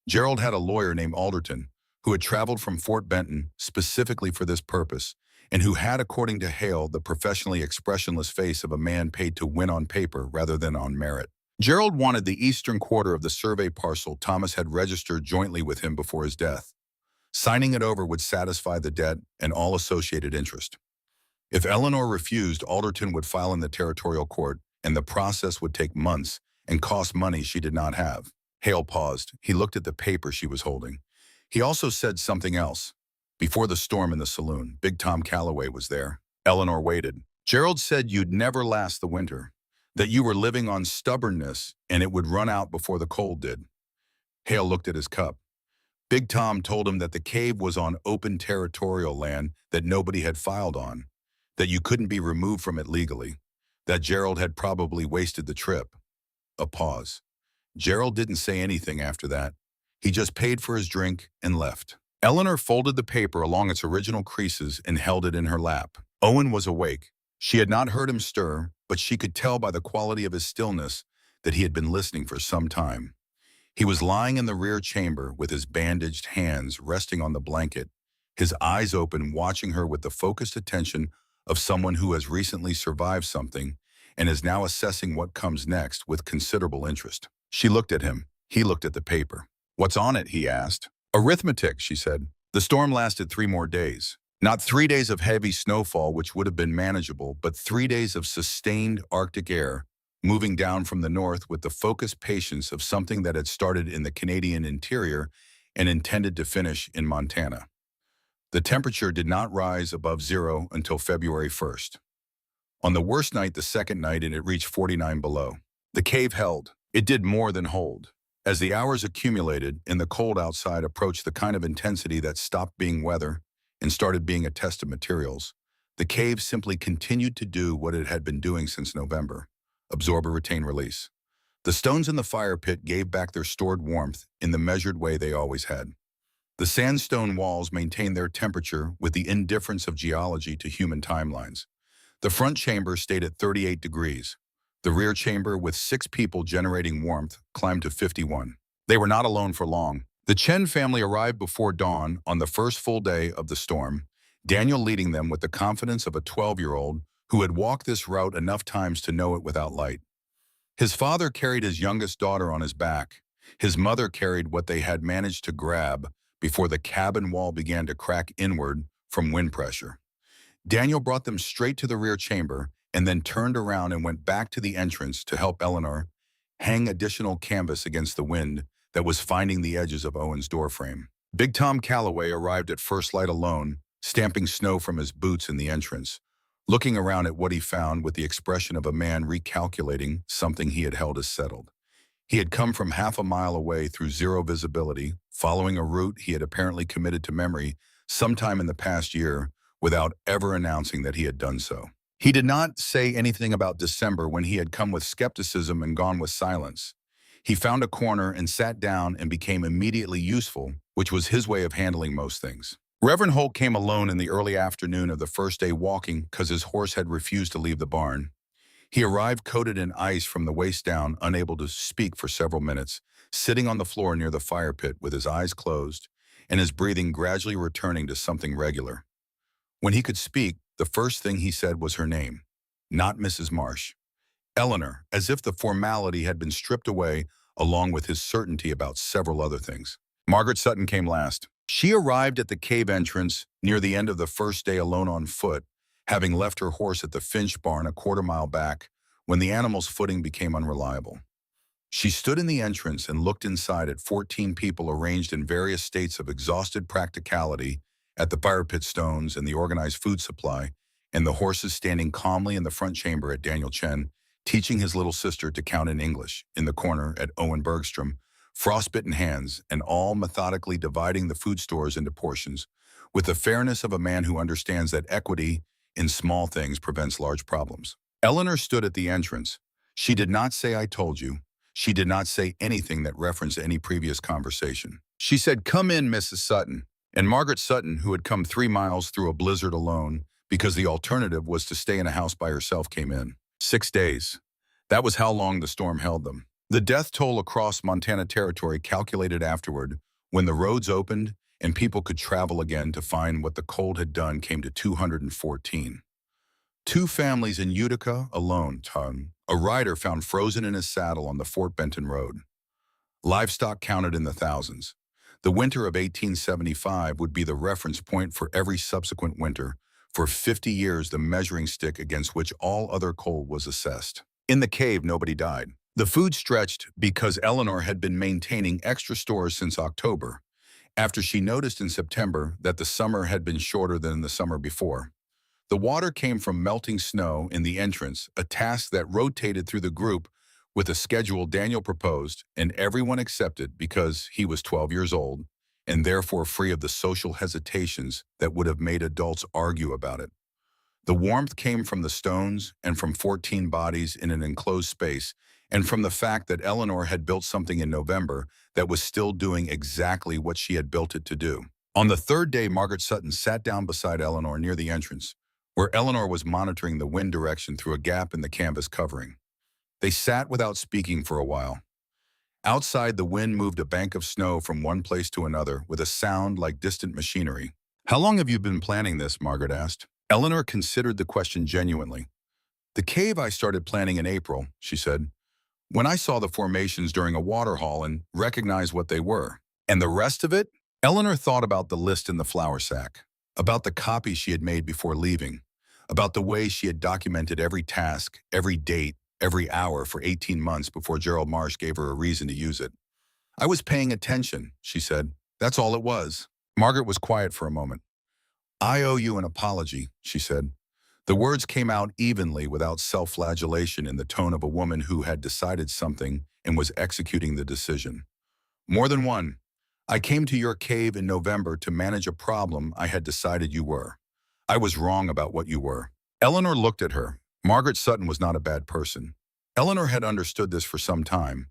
Gerald had a lawyer named Alderton who had traveled from Fort Benton specifically for this purpose and who had, according to Hale, the professionally expressionless face of a man paid to win on paper rather than on merit. Gerald wanted the eastern quarter of the survey parcel Thomas had registered jointly with him before his death. Signing it over would satisfy the debt and all associated interest. If Eleanor refused, Alderton would file in the territorial court, and the process would take months and cost money she did not have. Hale paused. He looked at the paper she was holding. He also said something else. Before the storm in the saloon, Big Tom Calloway was there. Eleanor waited. "Gerald said you'd never last the winter, that you were living on stubbornness and it would run out before the cold did." Hale looked at his cup. Big Tom told him that the cave was on open territorial land that nobody had filed on, that you couldn't be removed from it legally, that Gerald had probably wasted the trip. A pause. Gerald didn't say anything after that. He just paid for his drink and left. Eleanor folded the paper along its original creases and held it in her lap. Owen was awake. She had not heard him stir, but she could tell by the quality of his stillness that he had been listening for some time. He was lying in the rear chamber with his bandaged hands resting on the blanket, his eyes open, watching her with the focused attention of someone who has recently survived something and is now assessing what comes next with considerable interest. She looked at him. He looked at the paper. "What's on it?" he asked. "Arithmetic," she said. The storm lasted 3 more days. Not 3 days of heavy snowfall, which would have been manageable, but 3 days of sustained Arctic air, moving down from the north with the focused patience of something that had started in the Canadian interior and intended to finish in Montana. The temperature did not rise above 0 until February 1st. On the worst night, the second night, it reached 49 below. The cave held. It did more than hold. As the hours accumulated and the cold outside approached the kind of intensity that stopped being weather and started being a test of materials, the cave simply continued to do what it had been doing since November: absorb or retain release. The stones in the fire pit gave back their stored warmth in the measured way they always had. The sandstone walls maintained their temperature with the indifference of geology to human timelines. The front chamber stayed at 38 degrees. The rear chamber, with 6 people generating warmth, climbed to 51. They were not alone for long. The Chen family arrived before dawn on the first full day of the storm, Daniel leading them with the confidence of a 12-year-old who had walked this route enough times to know it without light. His father carried his youngest daughter on his back. His mother carried what they had managed to grab before the cabin wall began to crack inward from wind pressure. Daniel brought them straight to the rear chamber and then turned around and went back to the entrance to help Eleanor hang additional canvas against the wind that was finding the edges of Owen's doorframe. Big Tom Calloway arrived at first light alone, stamping snow from his boots in the entrance, looking around at what he found with the expression of a man recalculating something he had held as settled. He had come from half a mile away through zero visibility, following a route he had apparently committed to memory sometime in the past year without ever announcing that he had done so. He did not say anything about December when he had come with skepticism and gone with silence. He found a corner and sat down and became immediately useful, which was his way of handling most things. Reverend Holt came alone in the early afternoon of the first day walking because his horse had refused to leave the barn. He arrived coated in ice from the waist down, unable to speak for several minutes, sitting on the floor near the fire pit with his eyes closed and his breathing gradually returning to something regular. When he could speak, the first thing he said was her name, not Mrs. Marsh. Eleanor, as if the formality had been stripped away along with his certainty about several other things. Margaret Sutton came last. She arrived at the cave entrance near the end of the first day alone on foot, having left her horse at the Finch barn a quarter-mile back when the animal's footing became unreliable. She stood in the entrance and looked inside at 14 people arranged in various states of exhausted practicality at the fire pit stones and the organized food supply, and the horses standing calmly in the front chamber at Daniel Chen, teaching his little sister to count in English, in the corner at Owen Bergstrom, frostbitten hands, and all methodically dividing the food stores into portions, with the fairness of a man who understands that equity in small things prevents large problems. Eleanor stood at the entrance. She did not say, "I told you." She did not say anything that referenced any previous conversation. She said, "Come in, Mrs. Sutton." And Margaret Sutton, who had come 3 miles through a blizzard alone because the alternative was to stay in a house by herself, came in. 6 days. That was how long the storm held them. The death toll across Montana Territory calculated afterward, when the roads opened and people could travel again to find what the cold had done, came to 214. 2 families in Utica alone, a rider found frozen in his saddle on the Fort Benton Road. Livestock counted in the thousands. The winter of 1875 would be the reference point for every subsequent winter, for 50 years the measuring stick against which all other cold was assessed. In the cave, nobody died. The food stretched because Eleanor had been maintaining extra stores since October, after she noticed in September that the summer had been shorter than the summer before. The water came from melting snow in the entrance, a task that rotated through the group with a schedule Daniel proposed, and everyone accepted because he was 12 years old and therefore free of the social hesitations that would have made adults argue about it. The warmth came from the stones and from 14 bodies in an enclosed space, and from the fact that Eleanor had built something in November that was still doing exactly what she had built it to do. On the 3rd day, Margaret Sutton sat down beside Eleanor near the entrance, where Eleanor was monitoring the wind direction through a gap in the canvas covering. They sat without speaking for a while. Outside, the wind moved a bank of snow from one place to another with a sound like distant machinery. "How long have you been planning this?" Margaret asked. Eleanor considered the question genuinely. "The cave I started planning in April," she said, "when I saw the formations during a water haul and recognized what they were. And the rest of it?" Eleanor thought about the list in the flour sack, about the copies she had made before leaving, about the way she had documented every task, every date, every hour for 18 months before Gerald Marsh gave her a reason to use it. "I was paying attention," she said. "That's all it was." Margaret was quiet for a moment. "I owe you an apology," she said. The words came out evenly without self-flagellation, in the tone of a woman who had decided something and was executing the decision. "More than one. I came to your cave in November to manage a problem I had decided you were. I was wrong about what you were." Eleanor looked at her. Margaret Sutton was not a bad person. Eleanor had understood this for some time.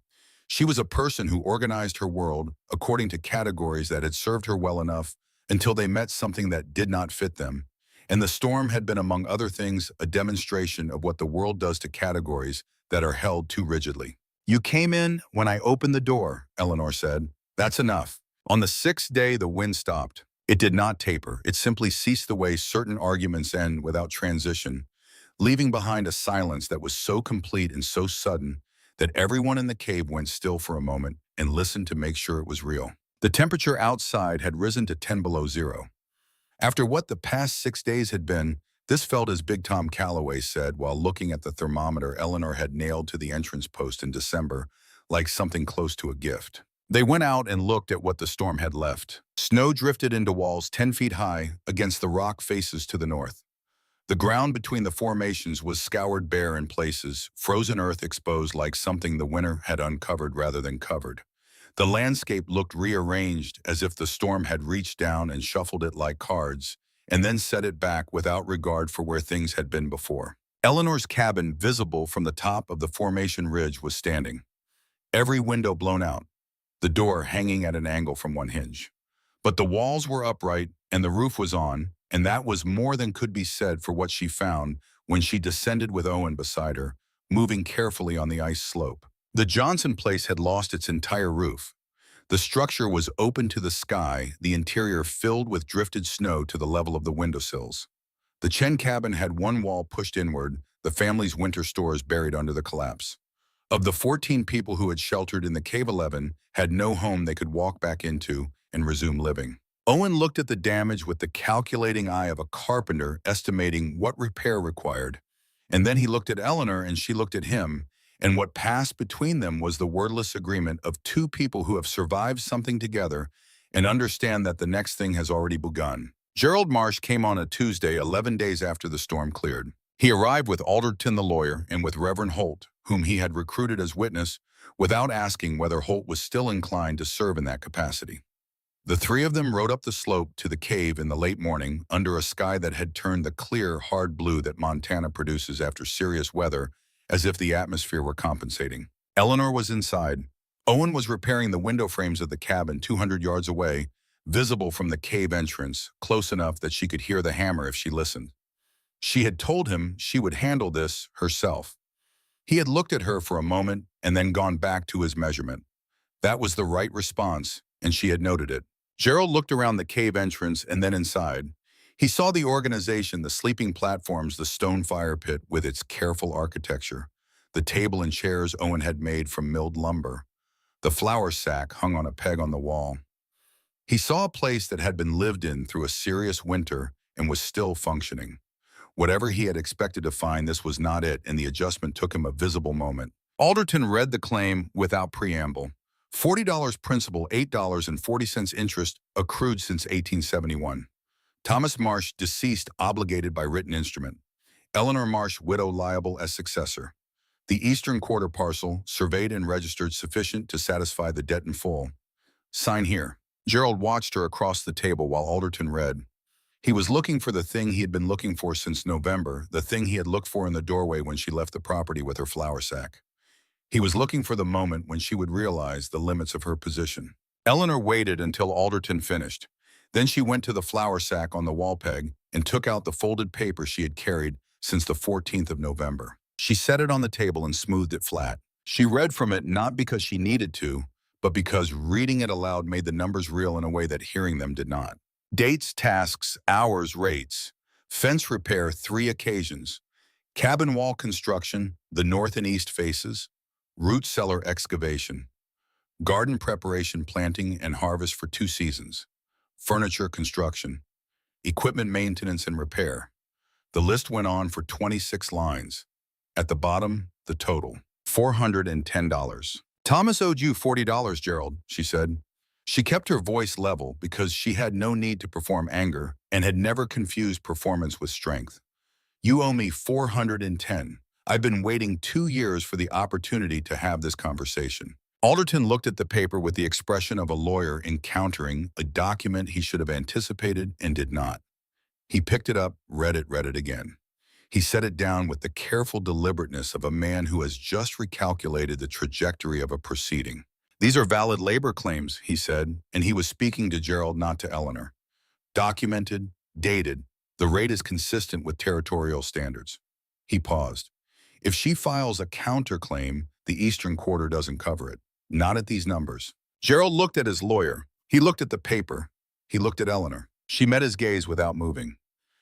She was a person who organized her world according to categories that had served her well enough until they met something that did not fit them. And the storm had been, among other things, a demonstration of what the world does to categories that are held too rigidly. "You came in when I opened the door," Eleanor said. "That's enough." On the 6th day, the wind stopped. It did not taper. It simply ceased the way certain arguments end without transition, leaving behind a silence that was so complete and so sudden that everyone in the cave went still for a moment and listened to make sure it was real. The temperature outside had risen to 10 below zero. After what the past 6 days had been, this felt, as Big Tom Calloway said while looking at the thermometer Eleanor had nailed to the entrance post in December, like something close to a gift. They went out and looked at what the storm had left. Snow drifted into walls 10 feet high against the rock faces to the north. The ground between the formations was scoured bare in places, frozen earth exposed like something the winter had uncovered rather than covered. The landscape looked rearranged, as if the storm had reached down and shuffled it like cards, and then set it back without regard for where things had been before. Eleanor's cabin, visible from the top of the formation ridge, was standing. Every window blown out, the door hanging at an angle from one hinge. But the walls were upright and the roof was on, and that was more than could be said for what she found when she descended with Owen beside her, moving carefully on the ice slope. The Johnson place had lost its entire roof. The structure was open to the sky, the interior filled with drifted snow to the level of the windowsills. The Chen cabin had one wall pushed inward, the family's winter stores buried under the collapse. Of the 14 people who had sheltered in the Cave 11 had no home they could walk back into and resume living. Owen looked at the damage with the calculating eye of a carpenter estimating what repair required. And then he looked at Eleanor and she looked at him, and what passed between them was the wordless agreement of two people who have survived something together and understand that the next thing has already begun. Gerald Marsh came on a Tuesday, 11 days after the storm cleared. He arrived with Alderton the lawyer and with Reverend Holt, whom he had recruited as witness, without asking whether Holt was still inclined to serve in that capacity. The three of them rode up the slope to the cave in the late morning under a sky that had turned the clear, hard blue that Montana produces after serious weather, as if the atmosphere were compensating. Eleanor was inside. Owen was repairing the window frames of the cabin 200 yards away, visible from the cave entrance, close enough that she could hear the hammer if she listened. She had told him she would handle this herself. He had looked at her for a moment and then gone back to his measurement. That was the right response, and she had noted it. Gerald looked around the cave entrance and then inside. He saw the organization, the sleeping platforms, the stone fire pit with its careful architecture, the table and chairs Owen had made from milled lumber, the flour sack hung on a peg on the wall. He saw a place that had been lived in through a serious winter and was still functioning. Whatever he had expected to find, this was not it, and the adjustment took him a visible moment. Alderton read the claim without preamble. $40 principal, $8.40 interest accrued since 1871. Thomas Marsh, deceased, obligated by written instrument. Eleanor Marsh, widow, liable as successor. The Eastern Quarter parcel, surveyed and registered, sufficient to satisfy the debt in full. Sign here. Gerald watched her across the table while Alderton read. He was looking for the thing he had been looking for since November, the thing he had looked for in the doorway when she left the property with her flour sack. He was looking for the moment when she would realize the limits of her position. Eleanor waited until Alderton finished. Then she went to the flour sack on the wall peg and took out the folded paper she had carried since the 14th of November. She set it on the table and smoothed it flat. She read from it not because she needed to, but because reading it aloud made the numbers real in a way that hearing them did not. Dates, tasks, hours, rates. Fence repair, 3 occasions. Cabin wall construction, the north and east faces. Root cellar excavation. Garden preparation, planting and harvest for 2 seasons. Furniture construction. Equipment maintenance and repair. The list went on for 26 lines. At the bottom, the total. $410. Thomas owed you $40, Gerald, she said. She kept her voice level because she had no need to perform anger and had never confused performance with strength. You owe me $410. I've been waiting 2 years for the opportunity to have this conversation. Alderton looked at the paper with the expression of a lawyer encountering a document he should have anticipated and did not. He picked it up, read it again. He set it down with the careful deliberateness of a man who has just recalculated the trajectory of a proceeding. These are valid labor claims, he said, and he was speaking to Gerald, not to Eleanor. Documented, dated, the rate is consistent with territorial standards. He paused. If she files a counterclaim, the Eastern Quarter doesn't cover it. Not at these numbers. Gerald looked at his lawyer. He looked at the paper. He looked at Eleanor. She met his gaze without moving.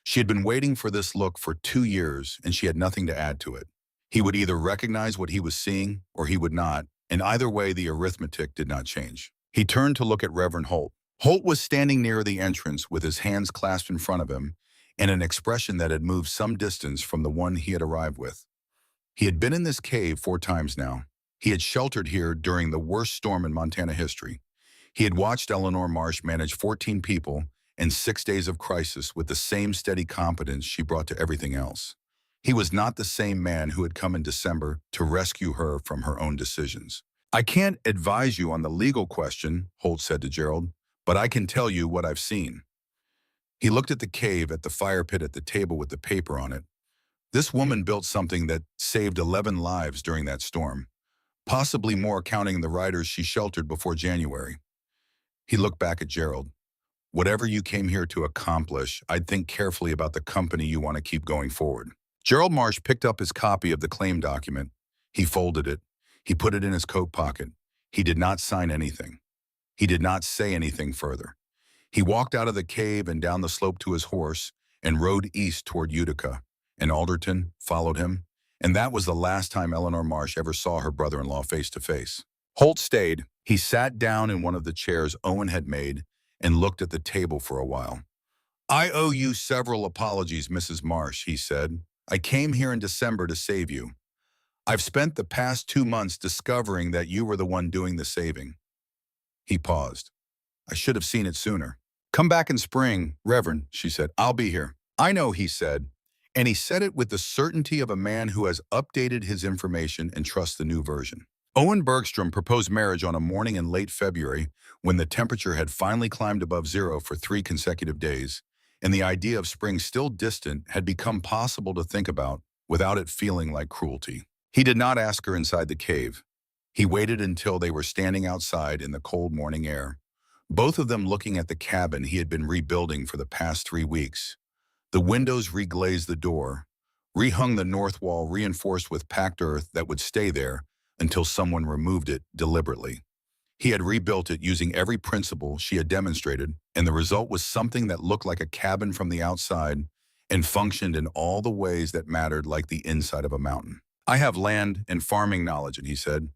She had been waiting for this look for 2 years, and she had nothing to add to it. He would either recognize what he was seeing, or he would not, and either way the arithmetic did not change. He turned to look at Reverend Holt. Holt was standing near the entrance with his hands clasped in front of him and an expression that had moved some distance from the one he had arrived with. He had been in this cave 4 times now. He had sheltered here during the worst storm in Montana history. He had watched Eleanor Marsh manage 14 people and 6 days of crisis with the same steady competence she brought to everything else. He was not the same man who had come in December to rescue her from her own decisions. I can't advise you on the legal question, Holt said to Gerald, but I can tell you what I've seen. He looked at the cave, at the fire pit, at the table with the paper on it. This woman built something that saved 11 lives during that storm, possibly more counting the riders she sheltered before January. He looked back at Gerald. Whatever you came here to accomplish, I'd think carefully about the company you want to keep going forward. Gerald Marsh picked up his copy of the claim document. He folded it. He put it in his coat pocket. He did not sign anything. He did not say anything further. He walked out of the cave and down the slope to his horse and rode east toward Utica, and Alderton followed him, and that was the last time Eleanor Marsh ever saw her brother-in-law face to face. Holt stayed. He sat down in one of the chairs Owen had made and looked at the table for a while. I owe you several apologies, Mrs. Marsh, he said. I came here in December to save you. I've spent the past 2 months discovering that you were the one doing the saving. He paused. I should have seen it sooner. Come back in spring, Reverend, she said. I'll be here. I know, he said, and he said it with the certainty of a man who has updated his information and trusts the new version. Owen Bergstrom proposed marriage on a morning in late February when the temperature had finally climbed above zero for 3 consecutive days, and the idea of spring still distant had become possible to think about without it feeling like cruelty. He did not ask her inside the cave. He waited until they were standing outside in the cold morning air, both of them looking at the cabin he had been rebuilding for the past 3 weeks. The windows reglazed the door, rehung the north wall reinforced with packed earth that would stay there until someone removed it deliberately. He had rebuilt it using every principle she had demonstrated, and the result was something that looked like a cabin from the outside and functioned in all the ways that mattered, like the inside of a mountain. I have land and farming knowledge, he said.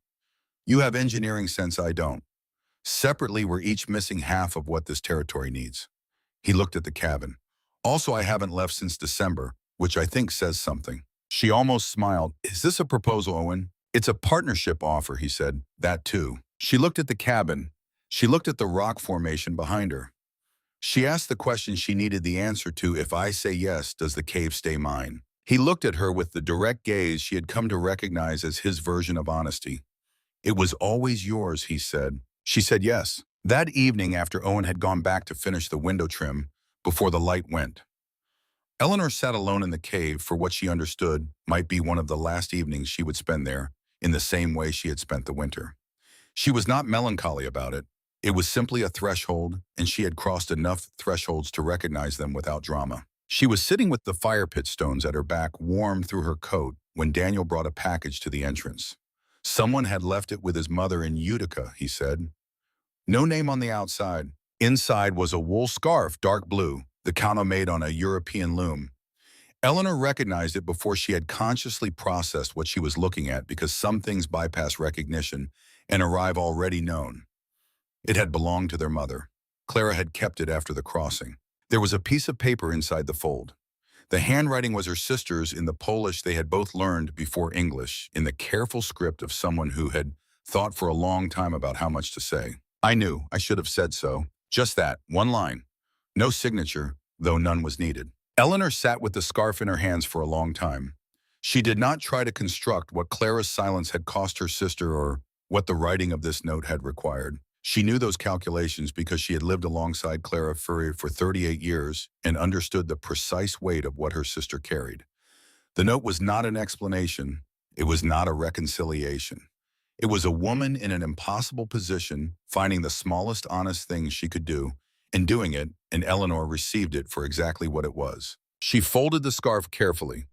You have engineering sense, I don't. Separately, we're each missing half of what this territory needs. He looked at the cabin. Also, I haven't left since December, which I think says something. She almost smiled. Is this a proposal, Owen? It's a partnership offer, he said. That too. She looked at the cabin. She looked at the rock formation behind her. She asked the question she needed the answer to. If I say yes, does the cave stay mine? He looked at her with the direct gaze she had come to recognize as his version of honesty. It was always yours, he said. She said yes. That evening, after Owen had gone back to finish the window trim, before the light went, Eleanor sat alone in the cave for what she understood might be one of the last evenings she would spend there, in the same way she had spent the winter. She was not melancholy about it. It was simply a threshold, and she had crossed enough thresholds to recognize them without drama. She was sitting with the fire pit stones at her back, warm through her coat, when Daniel brought a package to the entrance. Someone had left it with his mother in Utica, he said. No name on the outside. Inside was a wool scarf, dark blue, the Count made on a European loom. Eleanor recognized it before she had consciously processed what she was looking at, because some things bypass recognition and arrive already known. It had belonged to their mother. Clara had kept it after the crossing. There was a piece of paper inside the fold. The handwriting was her sister's in the Polish they had both learned before English, in the careful script of someone who had thought for a long time about how much to say. I knew I should have said so. Just that, one line. No signature, though none was needed. Eleanor sat with the scarf in her hands for a long time. She did not try to construct what Clara's silence had cost her sister or what the writing of this note had required. She knew those calculations because she had lived alongside Clara Furrier for 38 years and understood the precise weight of what her sister carried. The note was not an explanation. It was not a reconciliation. It was a woman in an impossible position, finding the smallest honest thing she could do, and doing it, and Eleanor received it for exactly what it was. She folded the scarf carefully.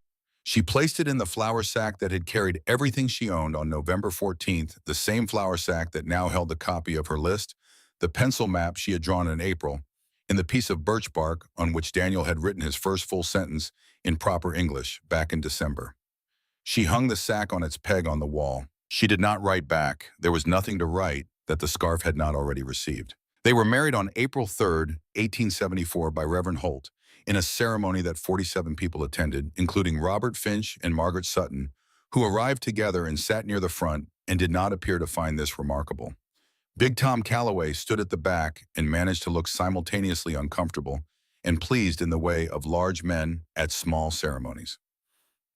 She placed it in the flour sack that had carried everything she owned on November 14th, the same flour sack that now held the copy of her list, the pencil map she had drawn in April, and the piece of birch bark on which Daniel had written his first full sentence in proper English back in December. She hung the sack on its peg on the wall. She did not write back. There was nothing to write that the scarf had not already received. They were married on April 3rd, 1874 by Reverend Holt, in a ceremony that 47 people attended, including Robert Finch and Margaret Sutton, who arrived together and sat near the front and did not appear to find this remarkable. Big Tom Calloway stood at the back and managed to look simultaneously uncomfortable and pleased in the way of large men at small ceremonies.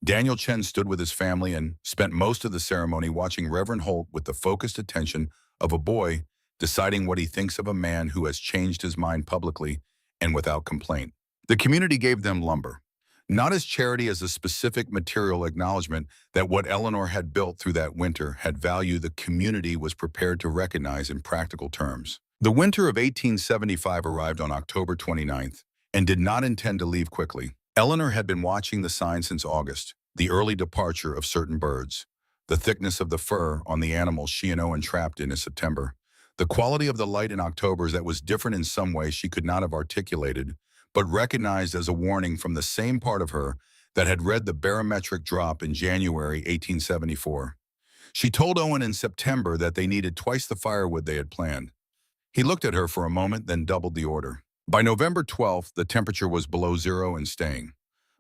Daniel Chen stood with his family and spent most of the ceremony watching Reverend Holt with the focused attention of a boy deciding what he thinks of a man who has changed his mind publicly and without complaint. The community gave them lumber, not as charity as a specific material acknowledgement that what Eleanor had built through that winter had value the community was prepared to recognize in practical terms. The winter of 1875 arrived on October 29th and did not intend to leave quickly. Eleanor had been watching the sign since August, the early departure of certain birds, the thickness of the fur on the animals she and Owen trapped in September, the quality of the light in October that was different in some way she could not have articulated, but recognized as a warning from the same part of her that had read the barometric drop in January 1874. She told Owen in September that they needed twice the firewood they had planned. He looked at her for a moment, then doubled the order. By November 12th, the temperature was below zero and staying.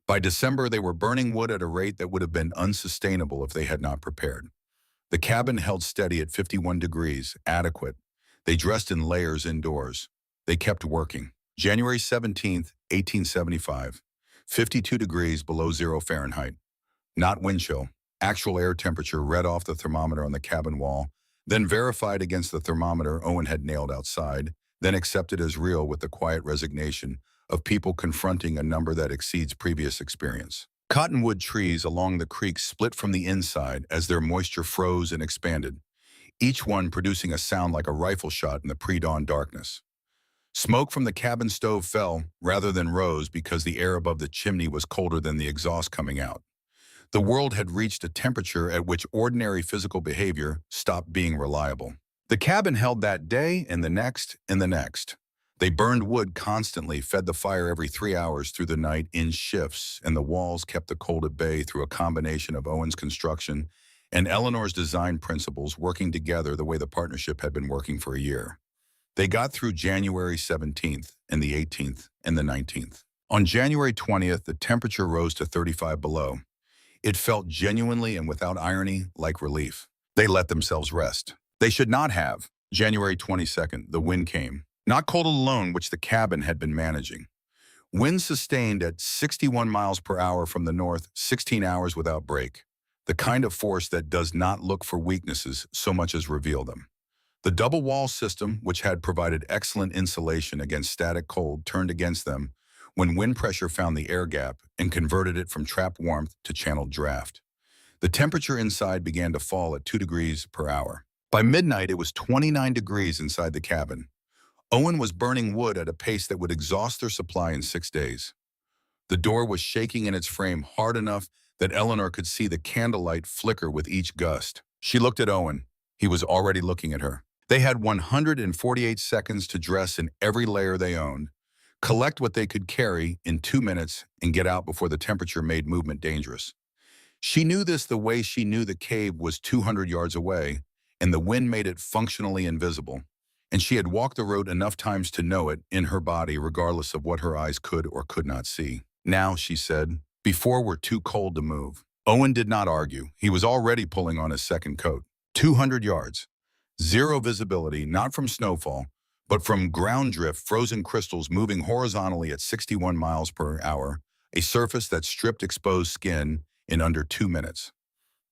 By December, they were burning wood at a rate that would have been unsustainable if they had not prepared. The cabin held steady at 51 degrees, adequate. They dressed in layers indoors. They kept working. January 17th, 1875, 52 degrees below zero Fahrenheit. Not wind chill. Actual air temperature read off the thermometer on the cabin wall, then verified against the thermometer Owen had nailed outside, then accepted as real with the quiet resignation of people confronting a number that exceeds previous experience. Cottonwood trees along the creek split from the inside as their moisture froze and expanded, each one producing a sound like a rifle shot in the pre-dawn darkness. Smoke from the cabin stove fell rather than rose because the air above the chimney was colder than the exhaust coming out. The world had reached a temperature at which ordinary physical behavior stopped being reliable. The cabin held that day and the next and the next. They burned wood constantly, fed the fire every 3 hours through the night in shifts, and the walls kept the cold at bay through a combination of Owen's construction and Eleanor's design principles working together the way the partnership had been working for a year. They got through January 17th and the 18th and the 19th. On January 20th, the temperature rose to 35 below. It felt genuinely and without irony like relief. They let themselves rest. They should not have. January 22nd, the wind came. Not cold alone, which the cabin had been managing. Wind sustained at 61 miles per hour from the north, 16 hours without break. The kind of force that does not look for weaknesses so much as reveal them. The double wall system, which had provided excellent insulation against static cold, turned against them when wind pressure found the air gap and converted it from trapped warmth to channeled draft. The temperature inside began to fall at 2 degrees per hour. By midnight, it was 29 degrees inside the cabin. Owen was burning wood at a pace that would exhaust their supply in 6 days. The door was shaking in its frame hard enough that Eleanor could see the candlelight flicker with each gust. She looked at Owen. He was already looking at her. They had 148 seconds to dress in every layer they owned, collect what they could carry in 2 minutes, and get out before the temperature made movement dangerous. She knew this the way she knew the cave was 200 yards away, and the wind made it functionally invisible. And she had walked the road enough times to know it in her body regardless of what her eyes could or could not see. Now, she said, before we're too cold to move. Owen did not argue. He was already pulling on his second coat. 200 yards. Zero visibility, not from snowfall, but from ground drift, frozen crystals moving horizontally at 61 miles per hour, a surface that stripped exposed skin in under 2 minutes.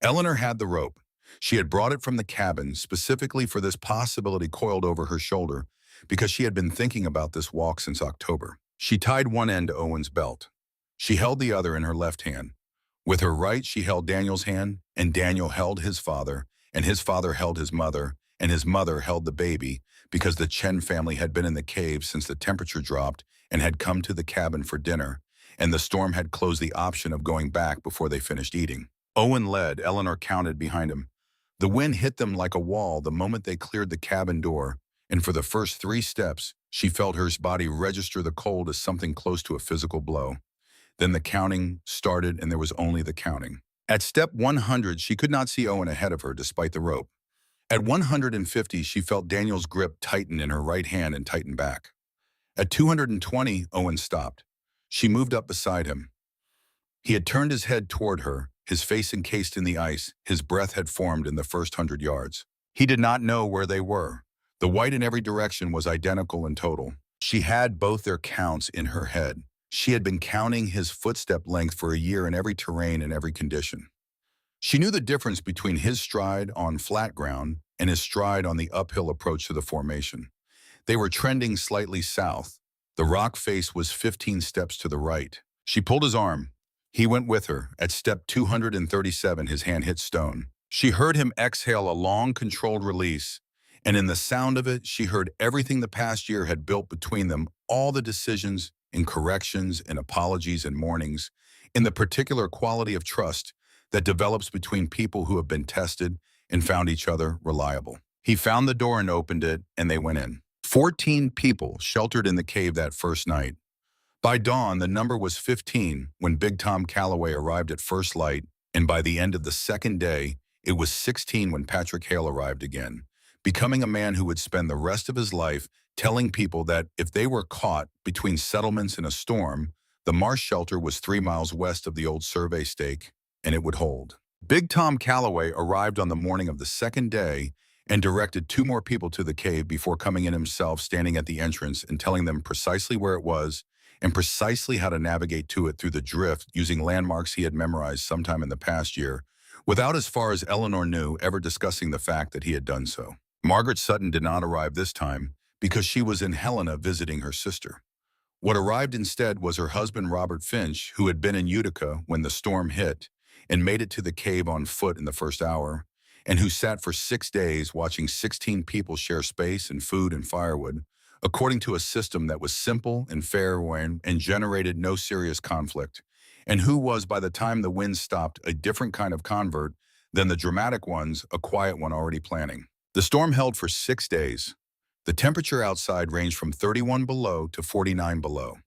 Eleanor had the rope. She had brought it from the cabin specifically for this possibility coiled over her shoulder because she had been thinking about this walk since October. She tied one end to Owen's belt. She held the other in her left hand. With her right, she held Daniel's hand, and Daniel held his father, and his father held his mother, and his mother held the baby because the Chen family had been in the cave since the temperature dropped and had come to the cabin for dinner, and the storm had closed the option of going back before they finished eating. Owen led, Eleanor counted behind him. The wind hit them like a wall the moment they cleared the cabin door, and for the first 3 steps, she felt her body register the cold as something close to a physical blow. Then the counting started, and there was only the counting. At step 100, she could not see Owen ahead of her despite the rope. At 150, she felt Daniel's grip tighten in her right hand and tighten back. At 220, Owen stopped. She moved up beside him. He had turned his head toward her, his face encased in the ice, his breath had formed in the first 100 yards. He did not know where they were. The white in every direction was identical in total. She had both their counts in her head. She had been counting his footstep length for a year in every terrain and every condition. She knew the difference between his stride on flat ground and his stride on the uphill approach to the formation. They were trending slightly south. The rock face was 15 steps to the right. She pulled his arm. He went with her. At step 237, his hand hit stone. She heard him exhale a long, controlled release, and in the sound of it, she heard everything the past year had built between them, all the decisions and corrections and apologies and mournings, in the particular quality of trust that develops between people who have been tested and found each other reliable. He found the door and opened it, and they went in. 14 people sheltered in the cave that first night. By dawn, the number was 15 when Big Tom Calloway arrived at first light, and by the end of the second day, it was 16 when Patrick Hale arrived again, becoming a man who would spend the rest of his life telling people that if they were caught between settlements in a storm, the Marsh shelter was 3 miles west of the old survey stake, and it would hold. Big Tom Calloway arrived on the morning of the second day and directed 2 more people to the cave before coming in himself, standing at the entrance and telling them precisely where it was and precisely how to navigate to it through the drift using landmarks he had memorized sometime in the past year, without, as far as Eleanor knew, ever discussing the fact that he had done so. Margaret Sutton did not arrive this time because she was in Helena visiting her sister. What arrived instead was her husband Robert Finch, who had been in Utica when the storm hit and made it to the cave on foot in the first hour, and who sat for 6 days watching 16 people share space and food and firewood, according to a system that was simple and fair and generated no serious conflict, and who was, by the time the wind stopped, a different kind of convert than the dramatic ones, a quiet one already planning. The storm held for 6 days. The temperature outside ranged from 31 below to 49 below.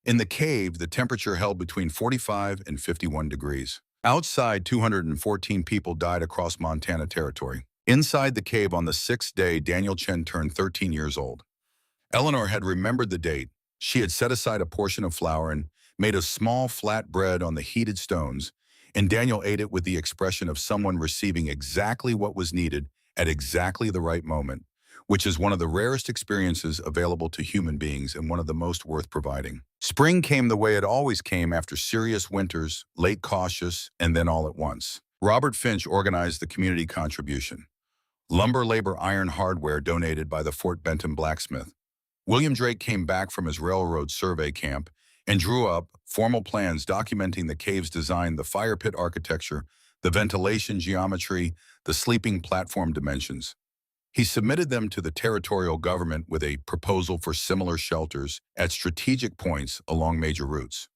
In the cave, the temperature held between 45 and 51 degrees. Outside, 214 people died across Montana Territory. Inside the cave on the 6th day, Daniel Chen turned 13 years old. Eleanor had remembered the date. She had set aside a portion of flour and made a small flat bread on the heated stones, and Daniel ate it with the expression of someone receiving exactly what was needed at exactly the right moment, which is one of the rarest experiences available to human beings and one of the most worth providing. Spring came the way it always came after serious winters, late cautious, and then all at once. Robert Finch organized the community contribution. Lumber, labor, iron, hardware donated by the Fort Benton blacksmith. William Drake came back from his railroad survey camp and drew up formal plans documenting the cave's design, the fire pit architecture, the ventilation geometry, the sleeping platform dimensions. He submitted them to the territorial government with a proposal for similar shelters at strategic points along major routes.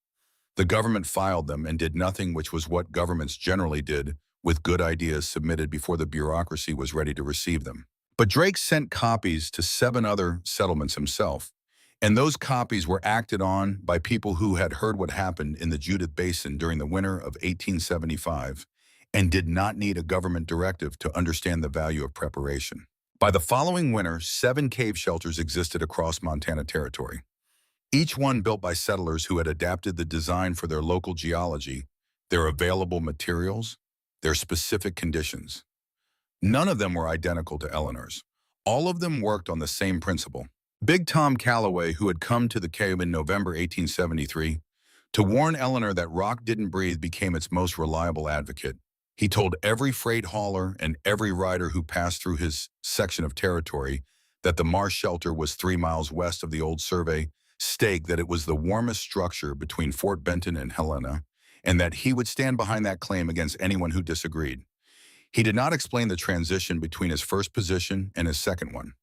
The government filed them and did nothing, which was what governments generally did with good ideas submitted before the bureaucracy was ready to receive them. But Drake sent copies to 7 other settlements himself, and those copies were acted on by people who had heard what happened in the Judith Basin during the winter of 1875 and did not need a government directive to understand the value of preparation. By the following winter, 7 cave shelters existed across Montana Territory, each one built by settlers who had adapted the design for their local geology, their available materials, their specific conditions. None of them were identical to Eleanor's. All of them worked on the same principle. Big Tom Calloway, who had come to the cave in November 1873 to warn Eleanor that rock didn't breathe, became its most reliable advocate. He told every freight hauler and every rider who passed through his section of territory that the Marsh shelter was 3 miles west of the old survey stake, that it was the warmest structure between Fort Benton and Helena, and that he would stand behind that claim against anyone who disagreed. He did not explain the transition between his first position and his second one.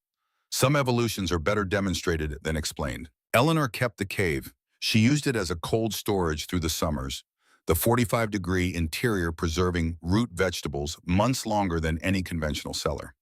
Some evolutions are better demonstrated than explained. Eleanor kept the cave. She used it as a cold storage through the summers, the 45-degree interior preserving root vegetables months longer than any conventional cellar.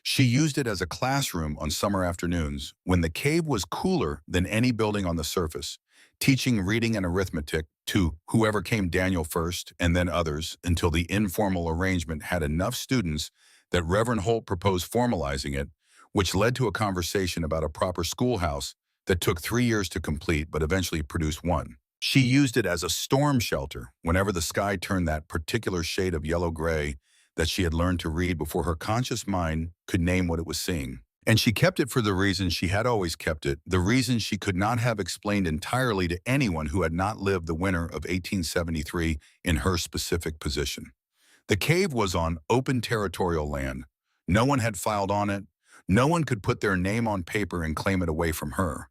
She used it as a classroom on summer afternoons when the cave was cooler than any building on the surface, teaching reading and arithmetic to whoever came, Daniel first and then others, until the informal arrangement had enough students that Reverend Holt proposed formalizing it, which led to a conversation about a proper schoolhouse that took 3 years to complete but eventually produced one. She used it as a storm shelter whenever the sky turned that particular shade of yellow-gray that she had learned to read before her conscious mind could name what it was seeing. And she kept it for the reason she had always kept it, the reason she could not have explained entirely to anyone who had not lived the winter of 1873 in her specific position. The cave was on open territorial land. No one had filed on it. No one could put their name on paper and claim it away from her.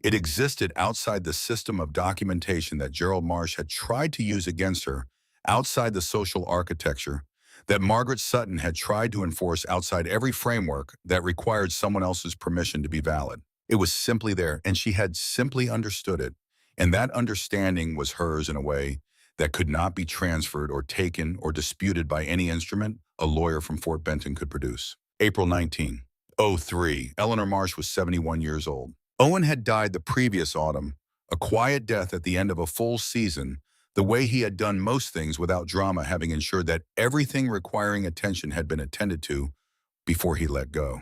It existed outside the system of documentation that Gerald Marsh had tried to use against her, outside the social architecture that Margaret Sutton had tried to enforce, outside every framework that required someone else's permission to be valid. It was simply there, and she had simply understood it. And that understanding was hers in a way that could not be transferred or taken or disputed by any instrument a lawyer from Fort Benton could produce. April 19, 03. Eleanor Marsh was 71 years old. Owen had died the previous autumn, a quiet death at the end of a full season, the way he had done most things without drama, having ensured that everything requiring attention had been attended to before he let go.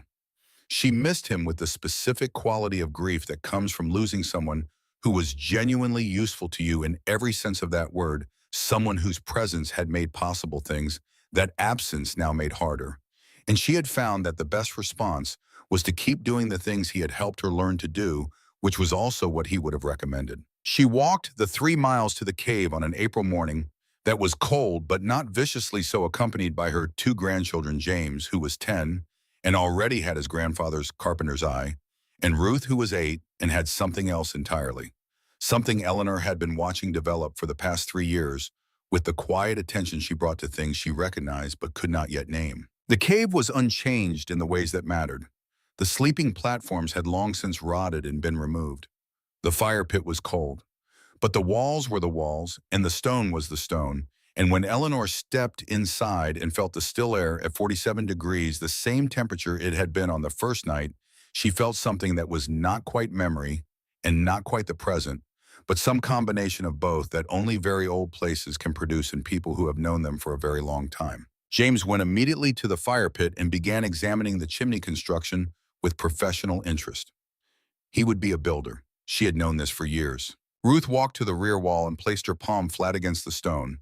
She missed him with the specific quality of grief that comes from losing someone who was genuinely useful to you in every sense of that word, someone whose presence had made possible things that absence now made harder. And she had found that the best response was to keep doing the things he had helped her learn to do, which was also what he would have recommended. She walked the 3 miles to the cave on an April morning that was cold but not viciously so, accompanied by her 2 grandchildren, James, who was 10 and already had his grandfather's carpenter's eye, and Ruth, who was 8 and had something else entirely. Something Eleanor had been watching develop for the past 3 years, with the quiet attention she brought to things she recognized but could not yet name. The cave was unchanged in the ways that mattered. The sleeping platforms had long since rotted and been removed. The fire pit was cold, but the walls were the walls, and the stone was the stone. And when Eleanor stepped inside and felt the still air at 47 degrees, the same temperature it had been on the first night, she felt something that was not quite memory and not quite the present, but some combination of both that only very old places can produce in people who have known them for a very long time. James went immediately to the fire pit and began examining the chimney construction with professional interest. He would be a builder. She had known this for years. Ruth walked to the rear wall and placed her palm flat against the stone.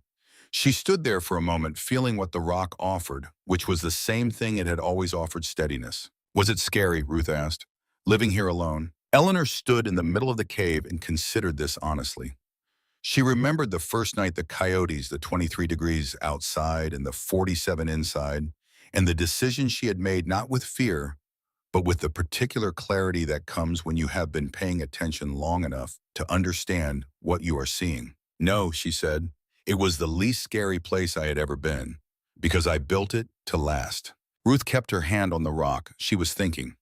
She stood there for a moment, feeling what the rock offered, which was the same thing it had always offered: steadiness. Was it scary, Ruth asked, living here alone? Eleanor stood in the middle of the cave and considered this honestly. She remembered the first night, the coyotes, the 23 degrees outside and the 47 inside, and the decision she had made, not with fear, but with the particular clarity that comes when you have been paying attention long enough to understand what you are seeing. No, she said, it was the least scary place I had ever been, because I built it to last. Ruth kept her hand on the rock. She was thinking.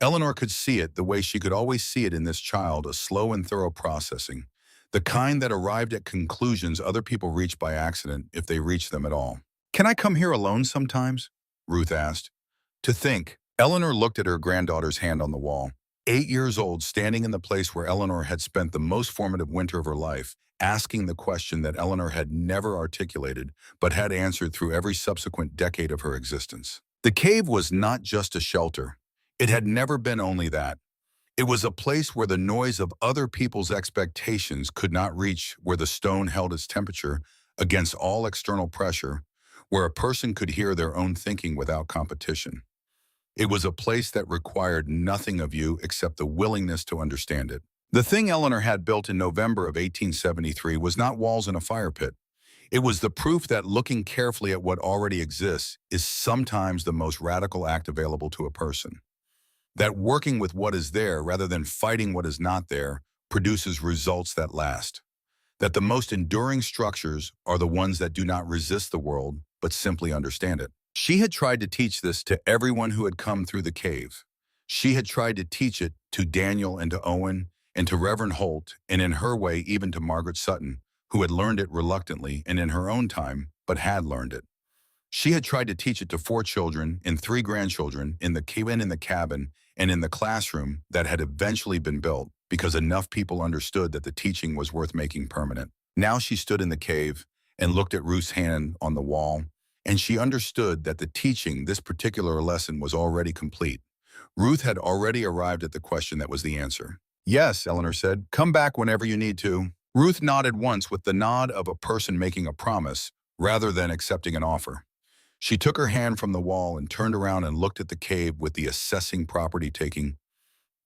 Eleanor could see it the way she could always see it in this child, a slow and thorough processing, the kind that arrived at conclusions other people reached by accident, if they reached them at all. Can I come here alone sometimes? Ruth asked. To think. Eleanor looked at her granddaughter's hand on the wall. 8 years old, standing in the place where Eleanor had spent the most formative winter of her life, asking the question that Eleanor had never articulated, but had answered through every subsequent decade of her existence. The cave was not just a shelter. It had never been only that. It was a place where the noise of other people's expectations could not reach, where the stone held its temperature against all external pressure, where a person could hear their own thinking without competition. It was a place that required nothing of you except the willingness to understand it. The thing Eleanor had built in November of 1873 was not walls and a fire pit. It was the proof that looking carefully at what already exists is sometimes the most radical act available to a person. That working with what is there rather than fighting what is not there produces results that last. That the most enduring structures are the ones that do not resist the world, but simply understand it. She had tried to teach this to everyone who had come through the cave. She had tried to teach it to Daniel and to Owen and to Reverend Holt, and in her way even to Margaret Sutton, who had learned it reluctantly and in her own time, but had learned it. She had tried to teach it to 4 children and 3 grandchildren in the cabin and in the classroom that had eventually been built because enough people understood that the teaching was worth making permanent. Now she stood in the cave and looked at Ruth's hand on the wall, and she understood that the teaching, this particular lesson, was already complete. Ruth had already arrived at the question that was the answer. Yes, Eleanor said, come back whenever you need to. Ruth nodded once with the nod of a person making a promise rather than accepting an offer. She took her hand from the wall and turned around and looked at the cave with the assessing property-taking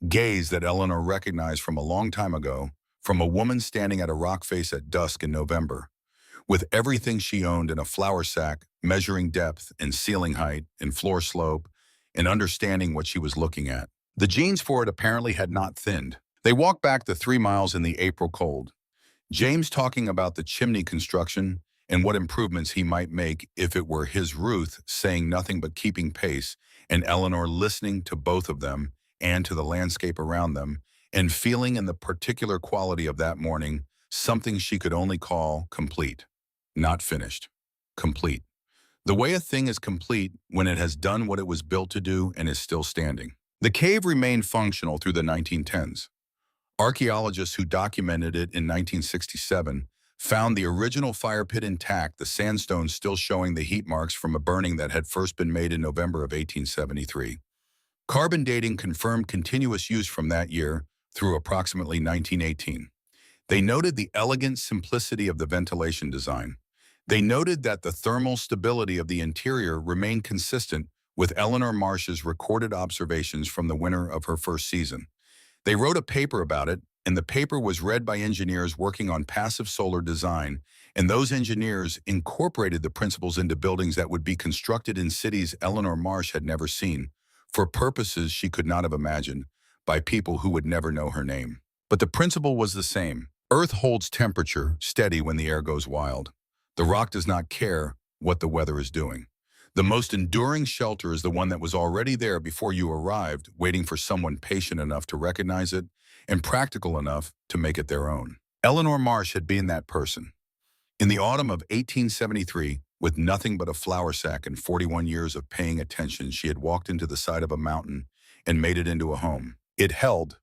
gaze that Eleanor recognized from a long time ago, from a woman standing at a rock face at dusk in November, with everything she owned in a flour sack, measuring depth and ceiling height and floor slope, and understanding what she was looking at. The genes for it apparently had not thinned. They walked back the 3 miles in the April cold. James talking about the chimney construction and what improvements he might make if it were his Ruth, saying nothing but keeping pace, and Eleanor listening to both of them and to the landscape around them, and feeling in the particular quality of that morning something she could only call complete. Not finished. Complete. The way a thing is complete when it has done what it was built to do and is still standing. The cave remained functional through the 1910s. Archaeologists who documented it in 1967 found the original fire pit intact, the sandstone still showing the heat marks from a burning that had first been made in November of 1873. Carbon dating confirmed continuous use from that year through approximately 1918. They noted the elegant simplicity of the ventilation design. They noted that the thermal stability of the interior remained consistent with Eleanor Marsh's recorded observations from the winter of her first season. They wrote a paper about it, and the paper was read by engineers working on passive solar design, and those engineers incorporated the principles into buildings that would be constructed in cities Eleanor Marsh had never seen, for purposes she could not have imagined, by people who would never know her name. But the principle was the same. Earth holds temperature steady when the air goes wild. The rock does not care what the weather is doing. The most enduring shelter is the one that was already there before you arrived, waiting for someone patient enough to recognize it and practical enough to make it their own. Eleanor Marsh had been that person. In the autumn of 1873, with nothing but a flour sack and 41 years of paying attention, she had walked into the side of a mountain and made it into a home. It held